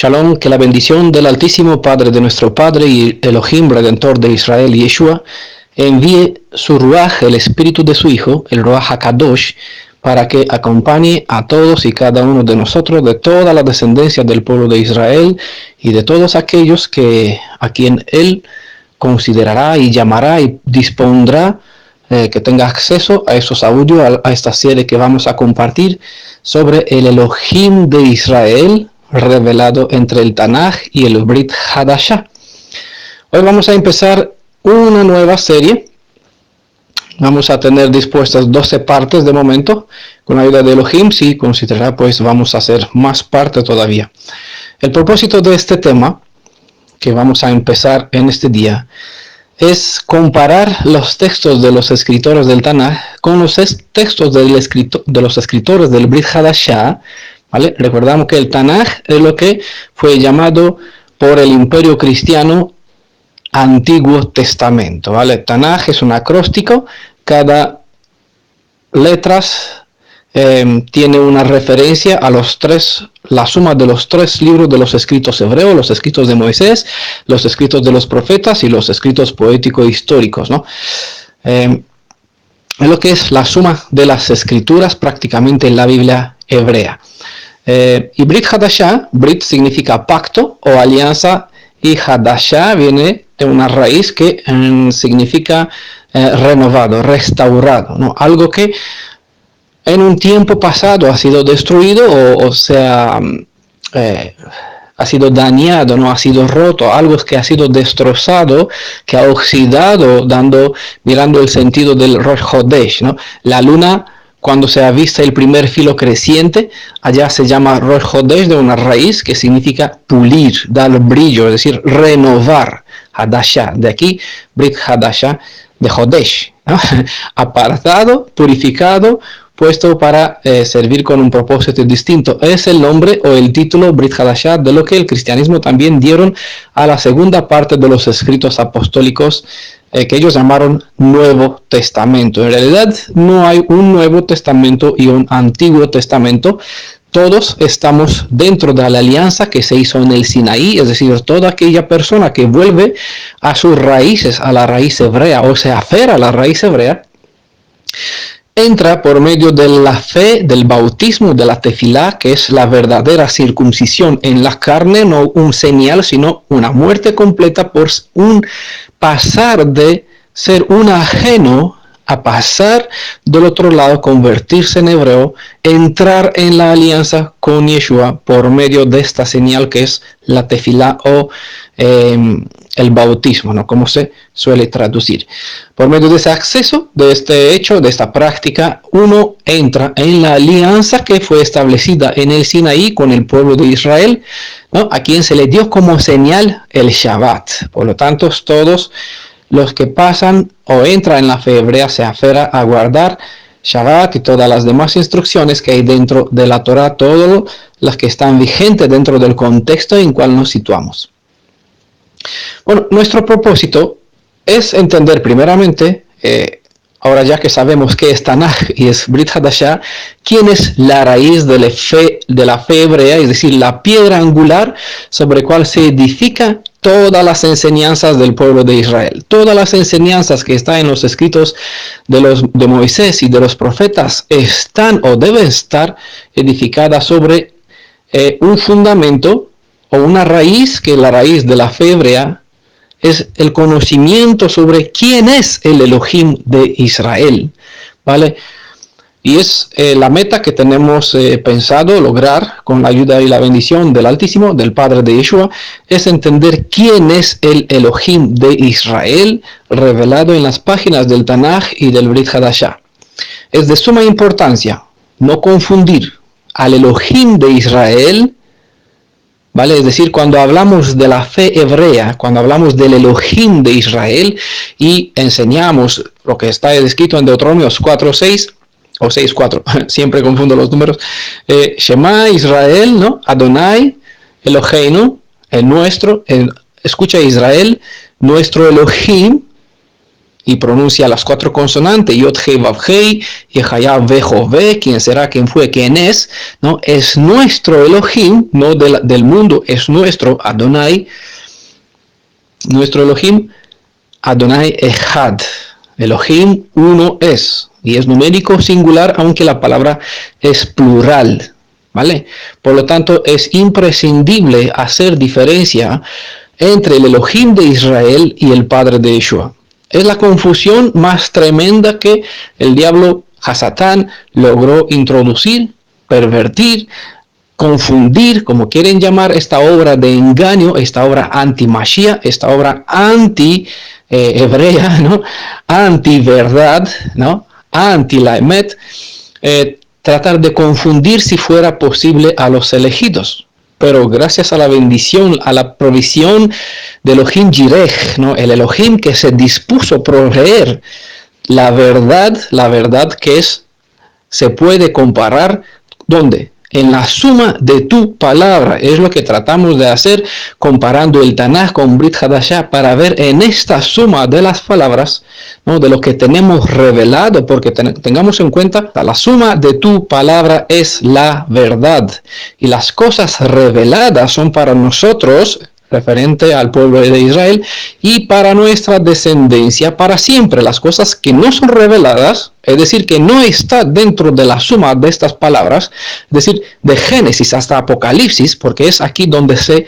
Shalom, que la bendición del Altísimo Padre de nuestro Padre y Elohim, Redentor de Israel, Yeshua, envíe su Ruach, el Espíritu de su Hijo, el Ruach HaKadosh, para que acompañe a todos y cada uno de nosotros, de toda la descendencia del pueblo de Israel y de todos aquellos a quien Él considerará y llamará y dispondrá que tenga acceso a esos audios, a esta serie que vamos a compartir sobre el Elohim de Israel, revelado entre el Tanaj y el Brit Hadashah. Hoy vamos a empezar una nueva serie. Vamos a tener dispuestas 12 partes de momento. Con la ayuda de Elohim, si considerará, pues vamos a hacer más parte todavía. El propósito de este tema, que vamos a empezar en este día, es comparar los textos de los escritores del Tanaj con los textos de los escritores del Brit Hadashah. ¿Vale? Recordamos que el Tanaj es lo que fue llamado por el Imperio Cristiano Antiguo Testamento. ¿Vale? Tanaj es un acróstico, cada letra tiene una referencia a la suma de los tres libros de los escritos hebreos, los escritos de Moisés, los escritos de los profetas y los escritos poéticos históricos, ¿no? Es lo que es la suma de las escrituras prácticamente en la Biblia hebrea. Y Brit Hadashah, Brit significa pacto o alianza, y Hadashah viene de una raíz que significa renovado, restaurado, ¿no? Algo que en un tiempo pasado ha sido destruido o sea, ha sido dañado, no ha sido roto, algo que ha sido destrozado, que ha oxidado, mirando el sentido del Rosh Hodesh, ¿no? La luna, cuando se avista el primer filo creciente, allá se llama Rosh Hodesh, de una raíz que significa pulir, dar brillo, es decir, renovar. Hadashah, de aquí Brit Hadashah, de Hodesh, ¿no? Apartado, purificado, puesto para servir con un propósito distinto. Es el nombre o el título Brit Hadashah de lo que el cristianismo también dieron a la segunda parte de los escritos apostólicos, que ellos llamaron Nuevo Testamento. En realidad no hay un Nuevo Testamento y un Antiguo Testamento. Todos estamos dentro de la alianza que se hizo en el Sinaí, es decir, toda aquella persona que vuelve a sus raíces, a la raíz hebrea, o se aferra a la raíz hebrea, entra por medio de la fe, del bautismo, de la tefilá, que es la verdadera circuncisión en la carne, no un señal, sino una muerte completa por un pasar de ser un ajeno a pasar del otro lado, convertirse en hebreo, entrar en la alianza con Yeshua por medio de esta señal que es la tefilá o el bautismo, ¿no? Como se suele traducir. Por medio de ese acceso, de este hecho, de esta práctica, uno entra en la alianza que fue establecida en el Sinaí con el pueblo de Israel, ¿no? A quien se le dio como señal el Shabbat. Por lo tanto, todos los que pasan o entran en la fe hebrea se aferra a guardar Shabbat y todas las demás instrucciones que hay dentro de la Torah, todas las que están vigentes dentro del contexto en cual nos situamos. Bueno, nuestro propósito es entender primeramente, ahora ya que sabemos qué es Tanaj y es Brit Hadashah, quién es la raíz de la fe hebrea, es decir, la piedra angular sobre la cual se edifica todas las enseñanzas del pueblo de Israel. Todas las enseñanzas que están en los escritos de Moisés y de los profetas están o deben estar edificadas sobre un fundamento o una raíz, que la raíz de la fe hebrea es el conocimiento sobre quién es el Elohim de Israel, ¿vale? Y es la meta que tenemos pensado lograr con la ayuda y la bendición del Altísimo, del Padre de Yeshua, es entender quién es el Elohim de Israel revelado en las páginas del Tanaj y del Brit Hadashah. Es de suma importancia no confundir al Elohim de Israel, ¿vale? Es decir, cuando hablamos de la fe hebrea, cuando hablamos del Elohim de Israel y enseñamos lo que está escrito en Deuteronomios 4:6 o 6:4, siempre confundo los números, Shema Israel, ¿no? Adonai Eloheinu, el nuestro, escucha Israel, nuestro Elohim, y pronuncia las 4 consonantes, Yod Hei Vav Hei, Yehaya Vejove, quién será, quién fue, quién es, ¿no? Es nuestro Elohim, no del mundo, es nuestro Adonai, nuestro Elohim, Adonai Echad. Elohim uno es, y es numérico singular, aunque la palabra es plural, ¿vale? Por lo tanto, es imprescindible hacer diferencia entre el Elohim de Israel y el Padre de Yeshua. Es la confusión más tremenda que el diablo Hasatán logró introducir, pervertir, confundir, como quieren llamar esta obra de engaño, esta obra anti-Mashiach, esta obra anti-hebrea, ¿no? Anti-verdad, ¿no? Anti-la-emet, tratar de confundir si fuera posible a los elegidos. Pero gracias a la bendición, a la provisión de Elohim Jireh, ¿no? El Elohim que se dispuso a proveer la verdad que se puede comparar, ¿dónde? En la suma de tu palabra. Es lo que tratamos de hacer comparando el Tanaj con Brit Hadashah para ver en esta suma de las palabras, ¿no? De lo que tenemos revelado, porque tengamos en cuenta la suma de tu palabra es la verdad y las cosas reveladas son para nosotros, referente al pueblo de Israel, y para nuestra descendencia para siempre. Las cosas que no son reveladas, es decir, que no está dentro de la suma de estas palabras, es decir, de Génesis hasta Apocalipsis, porque es aquí donde se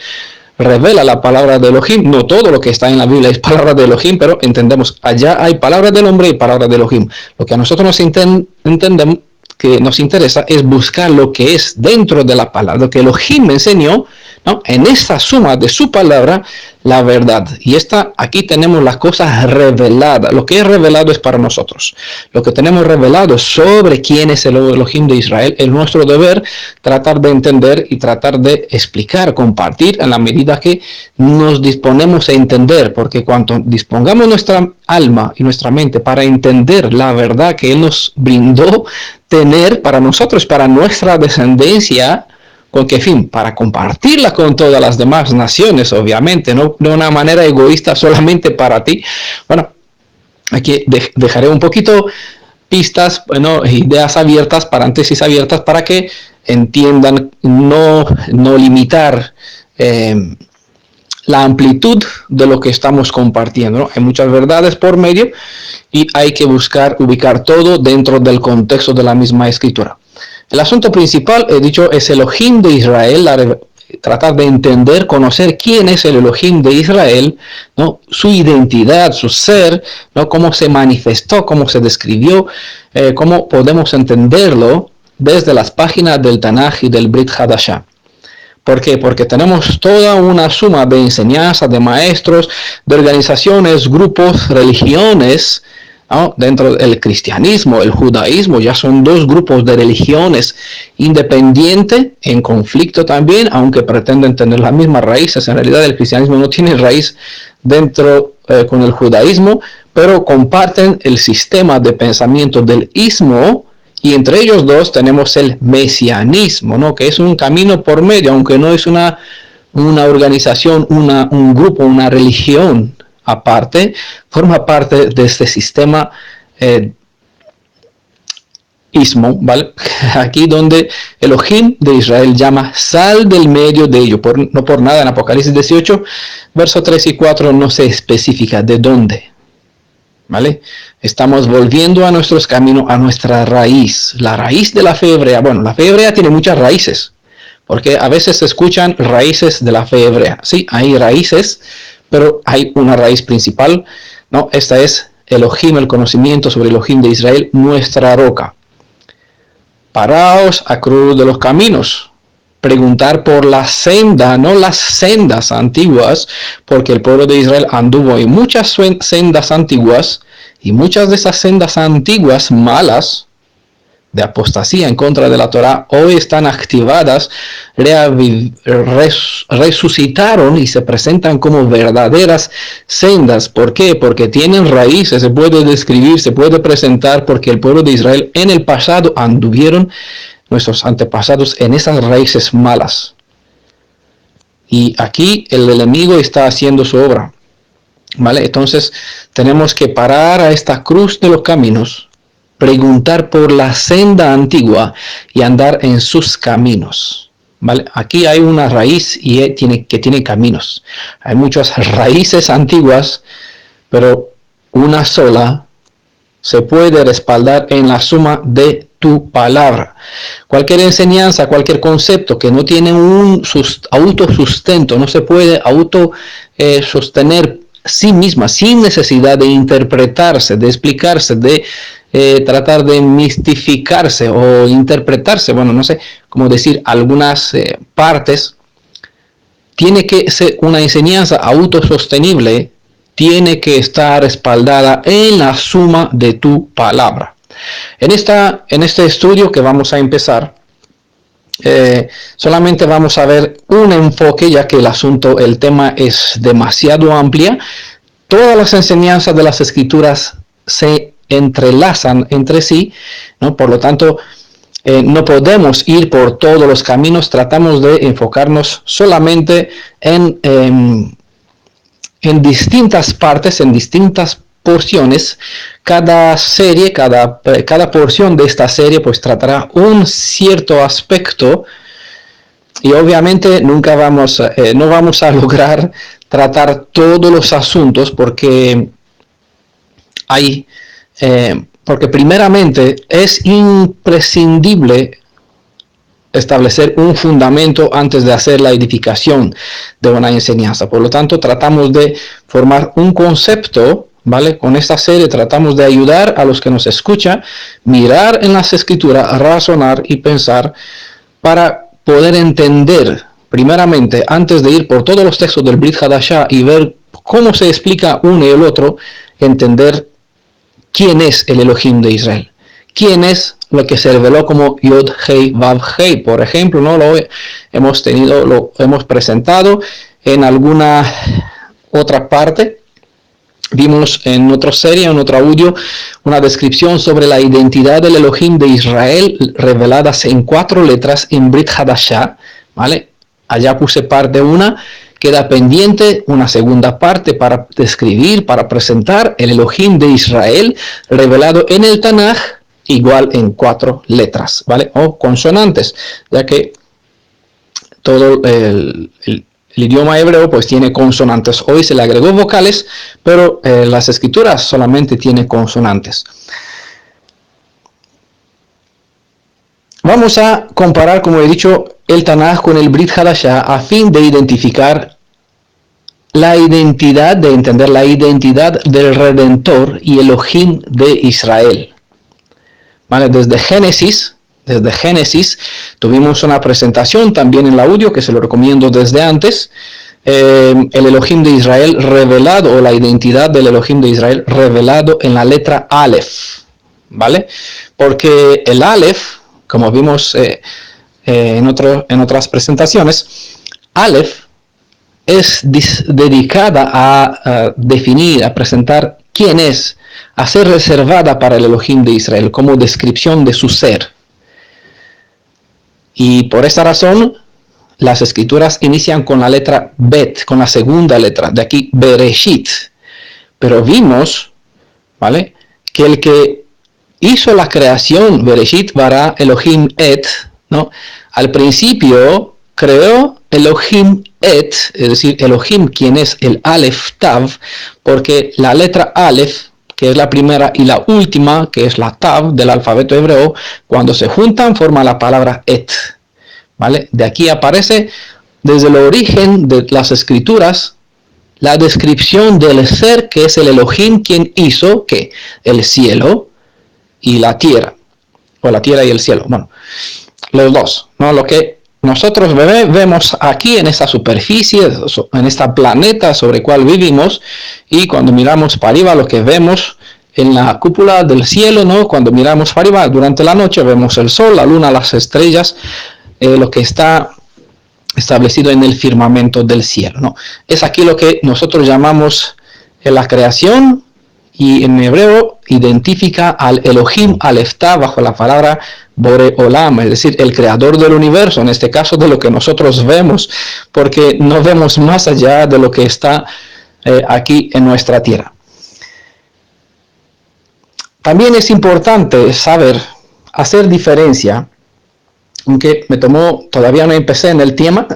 revela la palabra de Elohim. No todo lo que está en la Biblia es palabra de Elohim, pero entendemos, allá hay palabra del hombre y palabra de Elohim. Lo que a nosotros nos entendemos, que nos interesa, es buscar lo que es dentro de la palabra, lo que Elohim me enseñó, ¿no? En esta suma de su palabra, la verdad. Y aquí tenemos las cosas reveladas. Lo que es revelado es para nosotros. Lo que tenemos revelado sobre quién es el Elohim de Israel, es nuestro deber tratar de entender y tratar de explicar, compartir en la medida que nos disponemos a entender. Porque cuando dispongamos nuestra alma y nuestra mente para entender la verdad que Él nos brindó tener para nosotros, para nuestra descendencia, ¿con qué fin? Para compartirla con todas las demás naciones, obviamente, no de una manera egoísta solamente para ti. Bueno, aquí dejaré un poquito pistas, bueno, ideas abiertas, paréntesis abiertas, para que entiendan, no limitar la amplitud de lo que estamos compartiendo, ¿no? Hay muchas verdades por medio y hay que buscar ubicar todo dentro del contexto de la misma escritura. El asunto principal, he dicho, es el Elohim de Israel, tratar de entender, conocer quién es el Elohim de Israel, ¿no? Su identidad, su ser, ¿no? Cómo se manifestó, cómo se describió, cómo podemos entenderlo desde las páginas del Tanaj y del Brit Hadashah. ¿Por qué? Porque tenemos toda una suma de enseñanzas, de maestros, de organizaciones, grupos, religiones, ¿no? Dentro del cristianismo, el judaísmo, ya son dos grupos de religiones independientes, en conflicto también, aunque pretenden tener las mismas raíces. En realidad el cristianismo no tiene raíz dentro con el judaísmo, pero comparten el sistema de pensamiento del ismo, y entre ellos dos tenemos el mesianismo, ¿no? Que es un camino por medio, aunque no es una organización, un grupo, una religión aparte, forma parte de este sistema ismo, ¿vale? Aquí donde Elohim de Israel llama sal del medio de ello, no por nada en Apocalipsis 18, versos 3 y 4 no se especifica de dónde, ¿vale? Estamos volviendo a nuestros caminos, a nuestra raíz, la raíz de la fe hebrea. Bueno, la fe hebrea tiene muchas raíces, porque a veces se escuchan raíces de la fe hebrea. Sí, hay raíces, pero hay una raíz principal, ¿no? Esta es Elohim, el conocimiento sobre Elohim de Israel, nuestra roca. Paraos a cruz de los caminos, preguntar por la senda, no las sendas antiguas, porque el pueblo de Israel anduvo en muchas sendas antiguas, y muchas de esas sendas antiguas malas, de apostasía en contra de la Torah, hoy están activadas, resucitaron y se presentan como verdaderas sendas. ¿Por qué? Porque tienen raíces, se puede describir, se puede presentar, porque el pueblo de Israel en el pasado anduvieron, nuestros antepasados, en esas raíces malas. Y aquí el enemigo está haciendo su obra. ¿vale? Entonces tenemos que parar a esta cruz de los caminos, preguntar por la senda antigua y andar en sus caminos, ¿vale? Aquí hay una raíz y tiene caminos. Hay muchas raíces antiguas, pero una sola se puede respaldar en la suma de tu palabra. Cualquier enseñanza, cualquier concepto que no tiene un autosustento, no se puede sostener sí misma, sin necesidad de interpretarse, de explicarse, de tratar de mistificarse o interpretarse, bueno, no sé cómo decir, algunas partes, tiene que ser una enseñanza autosostenible, tiene que estar respaldada en la suma de tu palabra. En este estudio que vamos a empezar, solamente vamos a ver un enfoque, ya que el tema es demasiado amplio. Todas las enseñanzas de las Escrituras se entrelazan entre sí, ¿no? Por lo tanto, no podemos ir por todos los caminos, tratamos de enfocarnos solamente en distintas partes, en distintas porciones. Cada serie, cada porción de esta serie pues tratará un cierto aspecto, y obviamente no vamos a lograr tratar todos los asuntos porque porque primeramente es imprescindible establecer un fundamento antes de hacer la edificación de una enseñanza. Por lo tanto, tratamos de formar un concepto, ¿vale? Con esta serie tratamos de ayudar a los que nos escuchan, mirar en las Escrituras, razonar y pensar para poder entender, primeramente, antes de ir por todos los textos del Brit Hadashah y ver cómo se explica uno y el otro, entender quién es el Elohim de Israel. ¿Quién es lo que se reveló como Yod Hei Vav Hei? Por ejemplo, ¿no? Lo hemos presentado en alguna otra parte. Vimos en otra serie, en otro audio, una descripción sobre la identidad del Elohim de Israel reveladas en 4 letras en Brit Hadashah, ¿vale? Allá puse parte 1. Queda pendiente una segunda parte para describir, para presentar el Elohim de Israel revelado en el Tanaj, igual en 4 letras, ¿vale? O consonantes, ya que todo el idioma hebreo pues tiene consonantes. Hoy se le agregó vocales, pero las escrituras solamente tienen consonantes. Vamos a comparar, como he dicho, el Tanaj con el Brit Hadashah a fin de identificar la identidad, de entender la identidad del Redentor y Elohim de Israel. ¿Vale? Desde Génesis tuvimos una presentación también en el audio que se lo recomiendo desde antes. El Elohim de Israel revelado, o la identidad del Elohim de Israel revelado en la letra Aleph, ¿vale? Porque el Aleph, como vimos en otras presentaciones, Aleph es dedicada a definir, a presentar quién es, a ser reservada para el Elohim de Israel como descripción de su ser. Y por esta razón, las escrituras inician con la letra Bet, con la segunda letra, de aquí Bereshit. Pero vimos, ¿vale?, que el que hizo la creación, Bereshit bara Elohim et, ¿no?, al principio creó Elohim et, es decir, Elohim, quien es el Aleph Tav, porque la letra Aleph, que es la primera, y la última, que es la Tav del alfabeto hebreo, cuando se juntan forma la palabra et, ¿vale? De aquí aparece, desde el origen de las escrituras, la descripción del ser que es el Elohim, quien hizo que el cielo y la tierra, o la tierra y el cielo, bueno, los dos, ¿no? Lo que nosotros vemos aquí en esta superficie, en esta planeta sobre el cual vivimos, y cuando miramos para arriba lo que vemos en la cúpula del cielo, ¿no? Cuando miramos para arriba durante la noche vemos el sol, la luna, las estrellas, lo que está establecido en el firmamento del cielo, ¿no? Es aquí lo que nosotros llamamos la creación, y en hebreo identifica al Elohim Aleph Tav bajo la palabra Bore Olam, es decir, el creador del universo, en este caso de lo que nosotros vemos, porque no vemos más allá de lo que está aquí en nuestra tierra. También es importante saber hacer diferencia, aunque me tomó, todavía no empecé en el tema,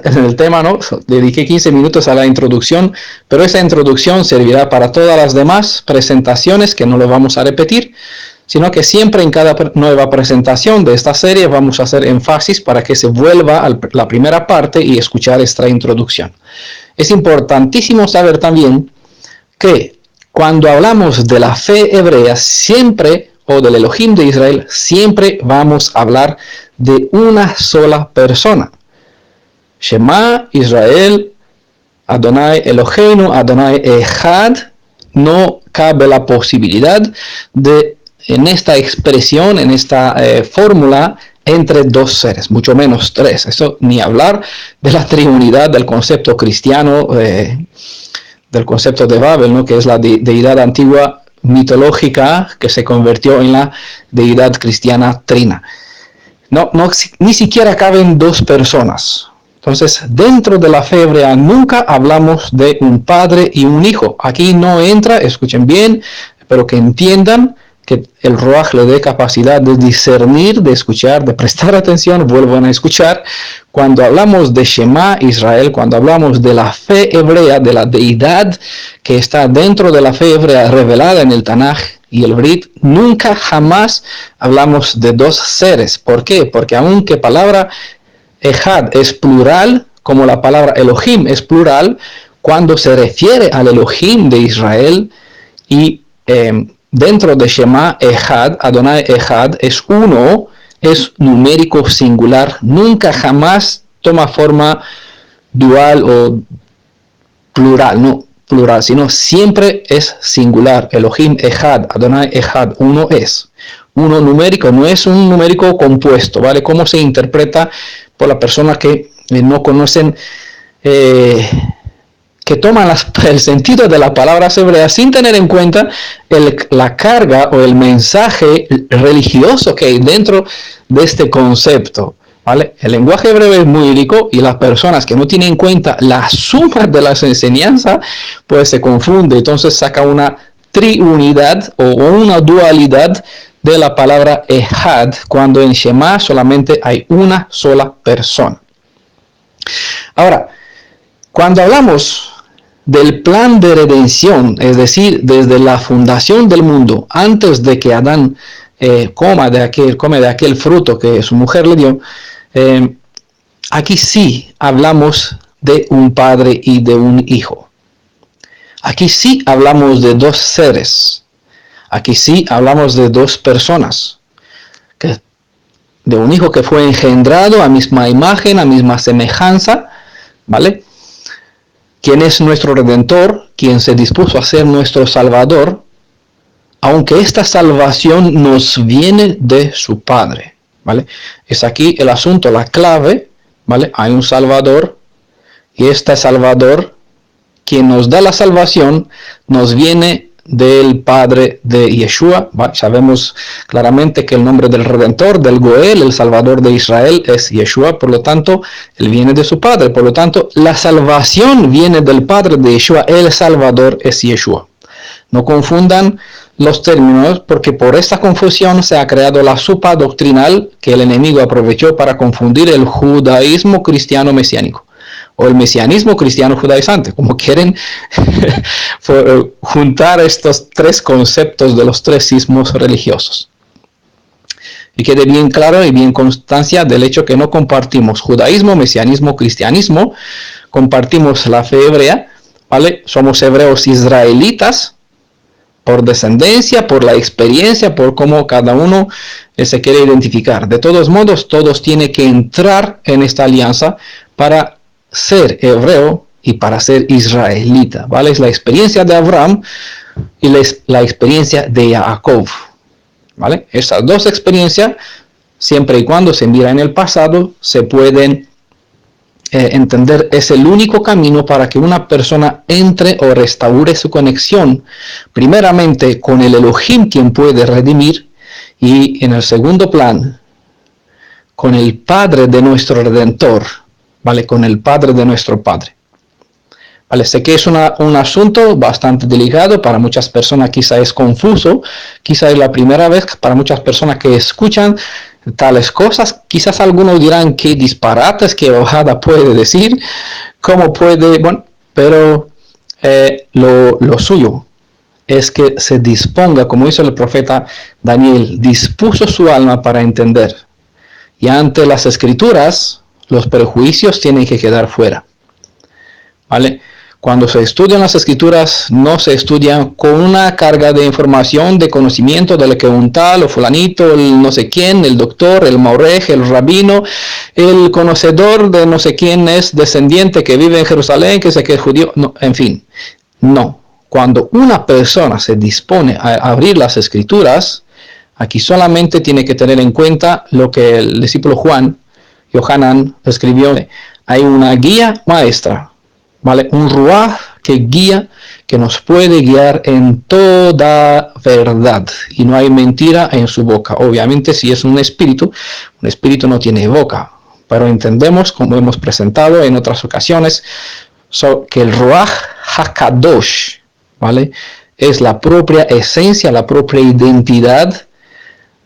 ¿no? Dediqué 15 minutos a la introducción, pero esa introducción servirá para todas las demás presentaciones, que no lo vamos a repetir, sino que siempre en cada nueva presentación de esta serie vamos a hacer énfasis para que se vuelva a la primera parte y escuchar esta introducción. Es importantísimo saber también que cuando hablamos de la fe hebrea, siempre, o del Elohim de Israel, siempre vamos a hablar de una sola persona. Shema Israel, Adonai Eloheinu, Adonai Echad. No cabe la posibilidad de, en esta expresión, en esta fórmula, entre dos seres, mucho menos tres. Eso ni hablar de la triunidad del concepto cristiano, del concepto de Babel, ¿no? Que es la deidad antigua mitológica que se convirtió en la deidad cristiana trina. No, ni siquiera caben dos personas. Entonces, dentro de la fe hebrea nunca hablamos de un padre y un hijo. Aquí no entra, escuchen bien, pero que entiendan que el Ruach le dé capacidad de discernir, de escuchar, de prestar atención, vuelvan a escuchar. Cuando hablamos de Shema Israel, cuando hablamos de la fe hebrea, de la deidad que está dentro de la fe hebrea revelada en el Tanaj y el Brit, nunca jamás hablamos de dos seres. ¿Por qué? Porque aunque palabra Echad es plural, como la palabra Elohim es plural, cuando se refiere al Elohim de Israel y dentro de Shema Echad, Adonai Echad es uno, es numérico singular, nunca jamás toma forma dual o plural, no plural, sino siempre es singular. Elohim Echad, Adonai Echad, uno es. Uno numérico, no es un numérico compuesto, ¿vale? ¿Cómo se interpreta por las personas que no conocen, que toman el sentido de las palabras hebreas sin tener en cuenta la carga o el mensaje religioso que hay dentro de este concepto, ¿vale? El lenguaje hebreo es muy rico y las personas que no tienen en cuenta la suma de las enseñanzas, pues se confunde, entonces saca una triunidad o una dualidad de la palabra Echad, cuando en Shema solamente hay una sola persona. Ahora, cuando hablamos del plan de redención, es decir, desde la fundación del mundo, antes de que Adán come de aquel fruto que su mujer le dio, aquí sí hablamos de un padre y de un hijo. Aquí sí hablamos de dos seres. Aquí sí hablamos de dos personas. De un hijo que fue engendrado a misma imagen, a misma semejanza, ¿vale? Quien es nuestro Redentor, quien se dispuso a ser nuestro Salvador, aunque esta salvación nos viene de su Padre, ¿vale? Es aquí el asunto, la clave, ¿vale? Hay un Salvador, y este Salvador, quien nos da la salvación, nos viene del Padre de Yeshua, ¿vale? Sabemos claramente que el nombre del Redentor, del Goel, el Salvador de Israel, es Yeshua, por lo tanto, él viene de su Padre, por lo tanto, la salvación viene del Padre de Yeshua, el Salvador es Yeshua. No confundan los términos, porque por esta confusión se ha creado la sopa doctrinal que el enemigo aprovechó para confundir el judaísmo cristiano mesiánico, o el mesianismo cristiano judaizante, como quieren juntar estos tres conceptos de los tres sismos religiosos. Y quede bien claro y bien constancia del hecho que no compartimos judaísmo, mesianismo, cristianismo, compartimos la fe hebrea, ¿vale? Somos hebreos israelitas, por descendencia, por la experiencia, por cómo cada uno se quiere identificar. De todos modos, todos tienen que entrar en esta alianza para ser hebreo y para ser israelita, ¿vale? Es la experiencia de Abraham y la experiencia de Jacob, ¿vale? Estas dos experiencias, siempre y cuando se mira en el pasado, se pueden entender, es el único camino para que una persona entre o restaure su conexión, primeramente con el Elohim, quien puede redimir, y en el segundo plan, con el Padre de nuestro Redentor, ¿vale? Con el Padre de nuestro Padre. Vale, sé que es un asunto bastante delicado, para muchas personas quizá es confuso, quizá es la primera vez para muchas personas que escuchan tales cosas, quizás algunos dirán qué disparates, qué hojada puede decir, cómo puede, bueno, pero lo suyo es que se disponga, como hizo el profeta Daniel, dispuso su alma para entender. Y ante las escrituras, los prejuicios tienen que quedar fuera. ¿Vale? Cuando se estudian las escrituras, no se estudian con una carga de información, de conocimiento de lo que un tal o fulanito, el no sé quién, el doctor, el maurej, el rabino, el conocedor de no sé quién es descendiente que vive en Jerusalén, que sé que es judío, no, en fin, no. Cuando una persona se dispone a abrir las escrituras, aquí solamente tiene que tener en cuenta lo que el discípulo Yohanan, escribió. Hay una guía maestra, ¿vale? Un ruaj que guía, que nos puede guiar en toda verdad. Y no hay mentira en su boca. Obviamente, si es un espíritu no tiene boca. Pero entendemos, como hemos presentado en otras ocasiones, que el ruaj hakadosh, ¿vale? Es la propia esencia, la propia identidad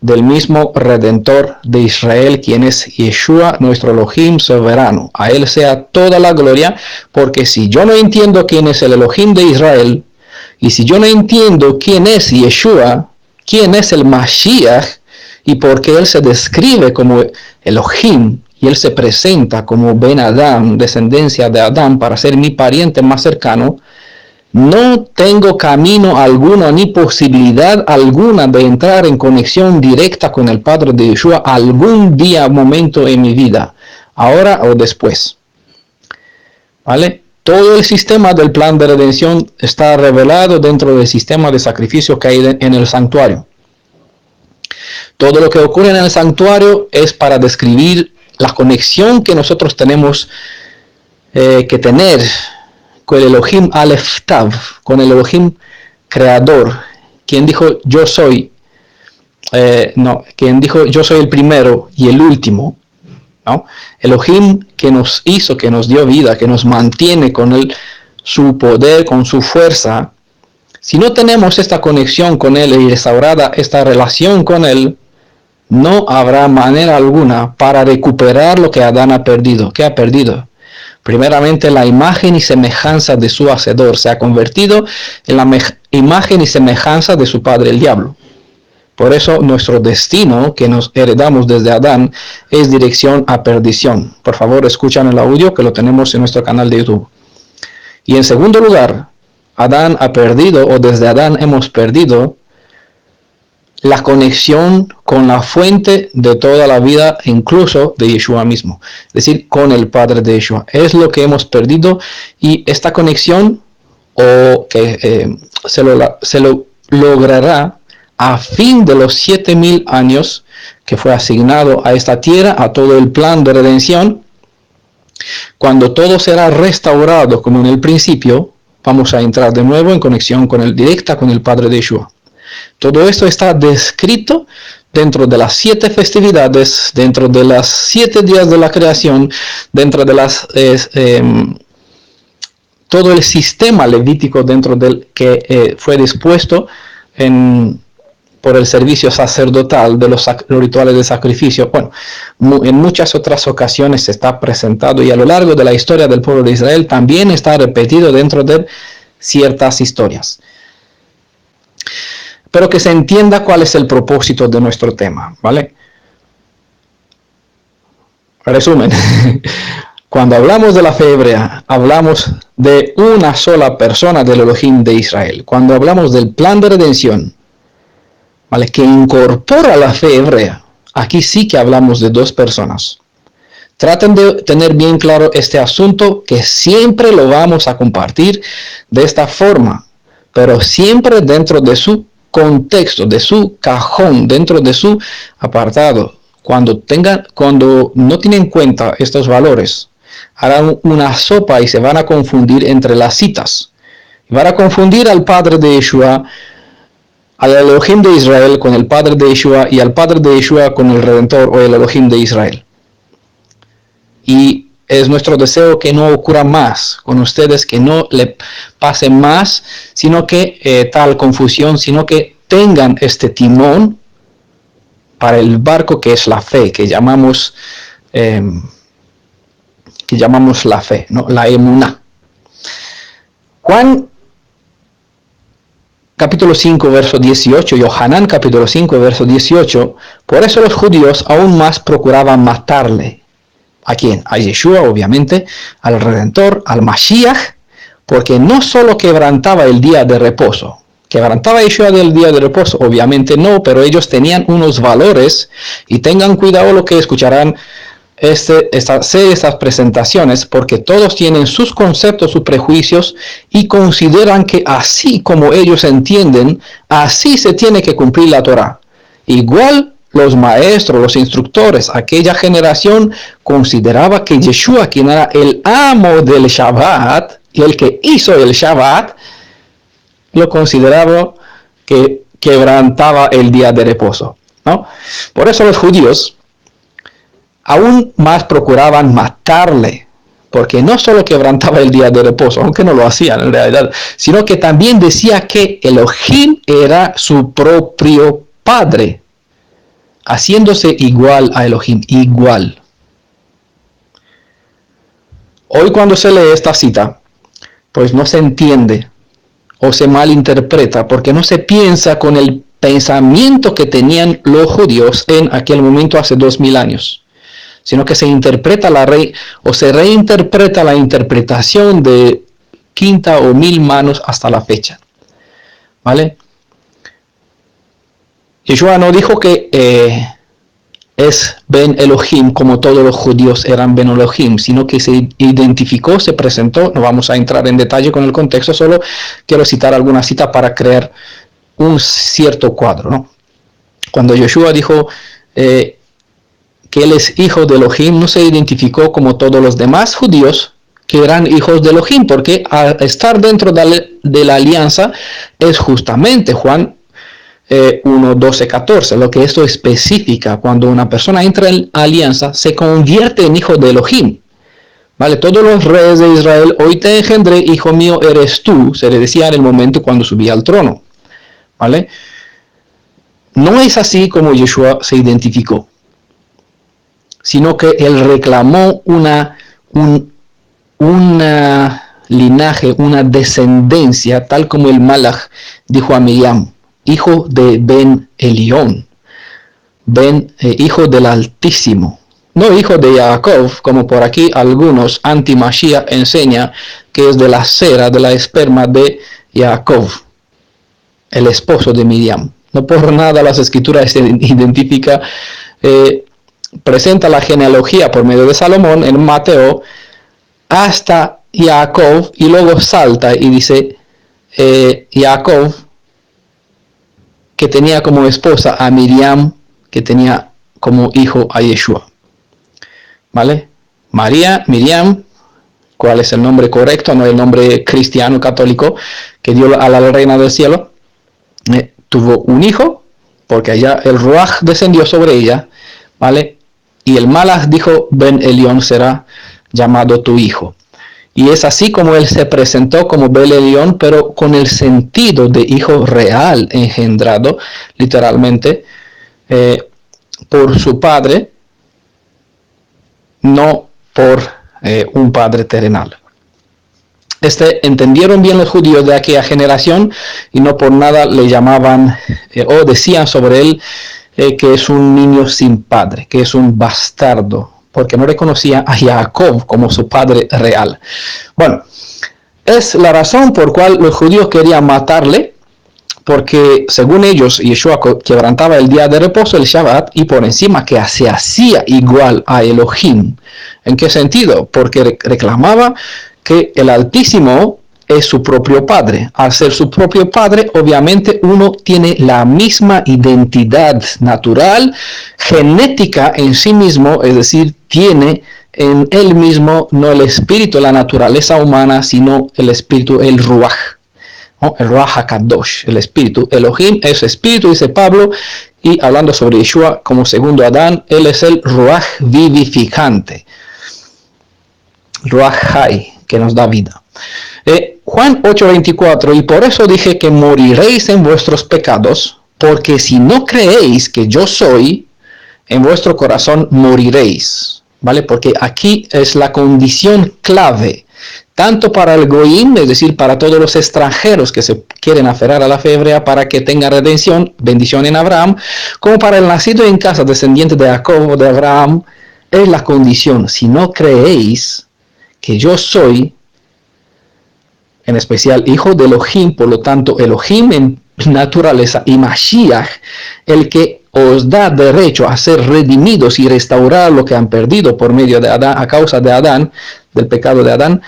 del mismo Redentor de Israel, quien es Yeshua, nuestro Elohim soberano. A él sea toda la gloria, porque si yo no entiendo quién es el Elohim de Israel, y si yo no entiendo quién es Yeshua, quién es el Mashiach, y por qué él se describe como Elohim, y él se presenta como Ben Adán, descendencia de Adán, para ser mi pariente más cercano, no tengo camino alguno ni posibilidad alguna de entrar en conexión directa con el Padre de Yeshua algún día, momento en mi vida, ahora o después. ¿Vale? Todo el sistema del plan de redención está revelado dentro del sistema de sacrificio que hay en el santuario. Todo lo que ocurre en el santuario es para describir la conexión que nosotros tenemos que tener con el Elohim Aleph Tav, con el Elohim creador, quien dijo yo soy, quien dijo yo soy el primero y el último, ¿no? Elohim que nos hizo, que nos dio vida, que nos mantiene con su poder, con su fuerza. Si no tenemos esta conexión con él y restaurada esta relación con él, no habrá manera alguna para recuperar lo que Adán ha perdido. ¿Qué ha perdido? Primeramente, la imagen y semejanza de su hacedor se ha convertido en la imagen y semejanza de su padre, el diablo. Por eso nuestro destino que nos heredamos desde Adán es dirección a perdición. Por favor, escuchen el audio que lo tenemos en nuestro canal de YouTube. Y en segundo lugar, Adán ha perdido, o desde Adán hemos perdido, la conexión con la fuente de toda la vida, incluso de Yeshua mismo, es decir, con el Padre de Yeshua. Es lo que hemos perdido, y esta conexión se lo logrará a fin de los 7000 años que fue asignado a esta tierra, a todo el plan de redención. Cuando todo será restaurado como en el principio, vamos a entrar de nuevo en conexión directa con el Padre de Yeshua. Todo esto está descrito dentro de las 7 festividades, dentro de los 7 días de la creación, dentro de todo el sistema levítico dentro del que fue dispuesto por el servicio sacerdotal de los rituales de sacrificio. Bueno, en muchas otras ocasiones se está presentado, y a lo largo de la historia del pueblo de Israel también está repetido dentro de ciertas historias. Pero que se entienda cuál es el propósito de nuestro tema, ¿vale? Resumen, cuando hablamos de la fe hebrea, hablamos de una sola persona del Elohim de Israel. Cuando hablamos del plan de redención, ¿vale?, que incorpora la fe hebrea, aquí sí que hablamos de 2 personas. Traten de tener bien claro este asunto, que siempre lo vamos a compartir de esta forma, pero siempre dentro de su contexto, de su cajón, dentro de su apartado. Cuando no tienen en cuenta estos valores, harán una sopa y se van a confundir entre las citas. Van a confundir al Padre de Yeshua, al Elohim de Israel, con el Padre de Yeshua, y al Padre de Yeshua con el Redentor o el Elohim de Israel. Y es nuestro deseo que no ocurra más con ustedes, que no le pase más, sino que tal confusión, sino que tengan este timón para el barco que es la fe, que llamamos la fe, ¿no? La emuná. Juan capítulo 5, verso 18, Yohanan capítulo 5, verso 18, por eso los judíos aún más procuraban matarle. ¿A quién? A Yeshua, obviamente, al Redentor, al Mashiach, porque no solo quebrantaba el día de reposo. ¿Quebrantaba Yeshua del día de reposo? Obviamente no, pero ellos tenían unos valores, y tengan cuidado lo que escucharán estas presentaciones, porque todos tienen sus conceptos, sus prejuicios, y consideran que así como ellos entienden, así se tiene que cumplir la Torah. Igual los maestros, los instructores, aquella generación consideraba que Yeshua, quien era el amo del Shabbat y el que hizo el Shabbat, lo consideraba que quebrantaba el día de reposo, ¿no? Por eso los judíos aún más procuraban matarle, porque no solo quebrantaba el día de reposo, aunque no lo hacían en realidad, sino que también decía que Elohim era su propio padre, haciéndose igual a Elohim, igual. Hoy cuando se lee esta cita, pues no se entiende o se malinterpreta, porque no se piensa con el pensamiento que tenían los judíos en aquel momento hace 2000 años, sino que se interpreta se reinterpreta la interpretación de quinta o mil manos hasta la fecha, ¿vale? Yeshua no dijo que es Ben Elohim como todos los judíos eran Ben Elohim, sino que se identificó, se presentó. No vamos a entrar en detalle con el contexto, solo quiero citar alguna cita para crear un cierto cuadro, ¿no? Cuando Yeshua dijo que él es hijo de Elohim, no se identificó como todos los demás judíos que eran hijos de Elohim, porque al estar dentro de la alianza es justamente Juan 1, 12, 14, lo que esto especifica. Cuando una persona entra en alianza, se convierte en hijo de Elohim, ¿vale? Todos los reyes de Israel, hoy te engendré, hijo mío eres tú, se le decía en el momento cuando subía al trono, ¿vale? No es así como Yeshua se identificó, sino que él reclamó un linaje, una descendencia, tal como el Malach dijo a Miriam, hijo de Ben Elión, hijo del Altísimo, no hijo de Jacob, como por aquí algunos anti-Mashiach enseña que es de la cera, de la esperma de Jacob, el esposo de Miriam. No por nada las escrituras identifica, presenta la genealogía por medio de Salomón en Mateo hasta Jacob, y luego salta y dice Jacob, que tenía como esposa a Miriam, que tenía como hijo a Yeshua, ¿vale? Miriam, ¿cuál es el nombre correcto? No el nombre cristiano católico que dio a la reina del cielo. Tuvo un hijo, porque allá el Ruach descendió sobre ella, ¿vale? Y el Malach dijo, Ben Elión será llamado tu hijo. Y es así como él se presentó como Ben Elión, pero con el sentido de hijo real, engendrado literalmente por su padre, no por un padre terrenal. Entendieron bien los judíos de aquella generación, y no por nada le llamaban o decían sobre él que es un niño sin padre, que es un bastardo, porque no reconocía a Jacob como su padre real. Bueno, es la razón por cual los judíos querían matarle, porque según ellos Yeshua quebrantaba el día de reposo, el Shabbat, y por encima que se hacía igual a Elohim. ¿En qué sentido? Porque reclamaba que el Altísimo es su propio padre. Al ser su propio padre, obviamente uno tiene la misma identidad natural, genética en sí mismo, es decir, tiene en él mismo no el espíritu, la naturaleza humana, sino el espíritu, el Ruach, ¿no? El Ruach HaKadosh, el espíritu. Elohim es espíritu, dice Pablo, y hablando sobre Yeshua como segundo Adán, él es el Ruach vivificante. Ruach Hay, que nos da vida. Juan 8:24, y por eso dije que moriréis en vuestros pecados, porque si no creéis que yo soy, en vuestro corazón moriréis, ¿vale? Porque aquí es la condición clave, tanto para el goyim, es decir, para todos los extranjeros que se quieren aferrar a la fe hebrea para que tenga redención, bendición en Abraham, como para el nacido en casa, descendiente de Jacob, de Abraham, es la condición. Si no creéis que yo soy, en especial hijo de Elohim, por lo tanto Elohim en naturaleza y Mashiach, el que os da derecho a ser redimidos y restaurar lo que han perdido por medio de Adán, a causa de Adán, del pecado de Adán,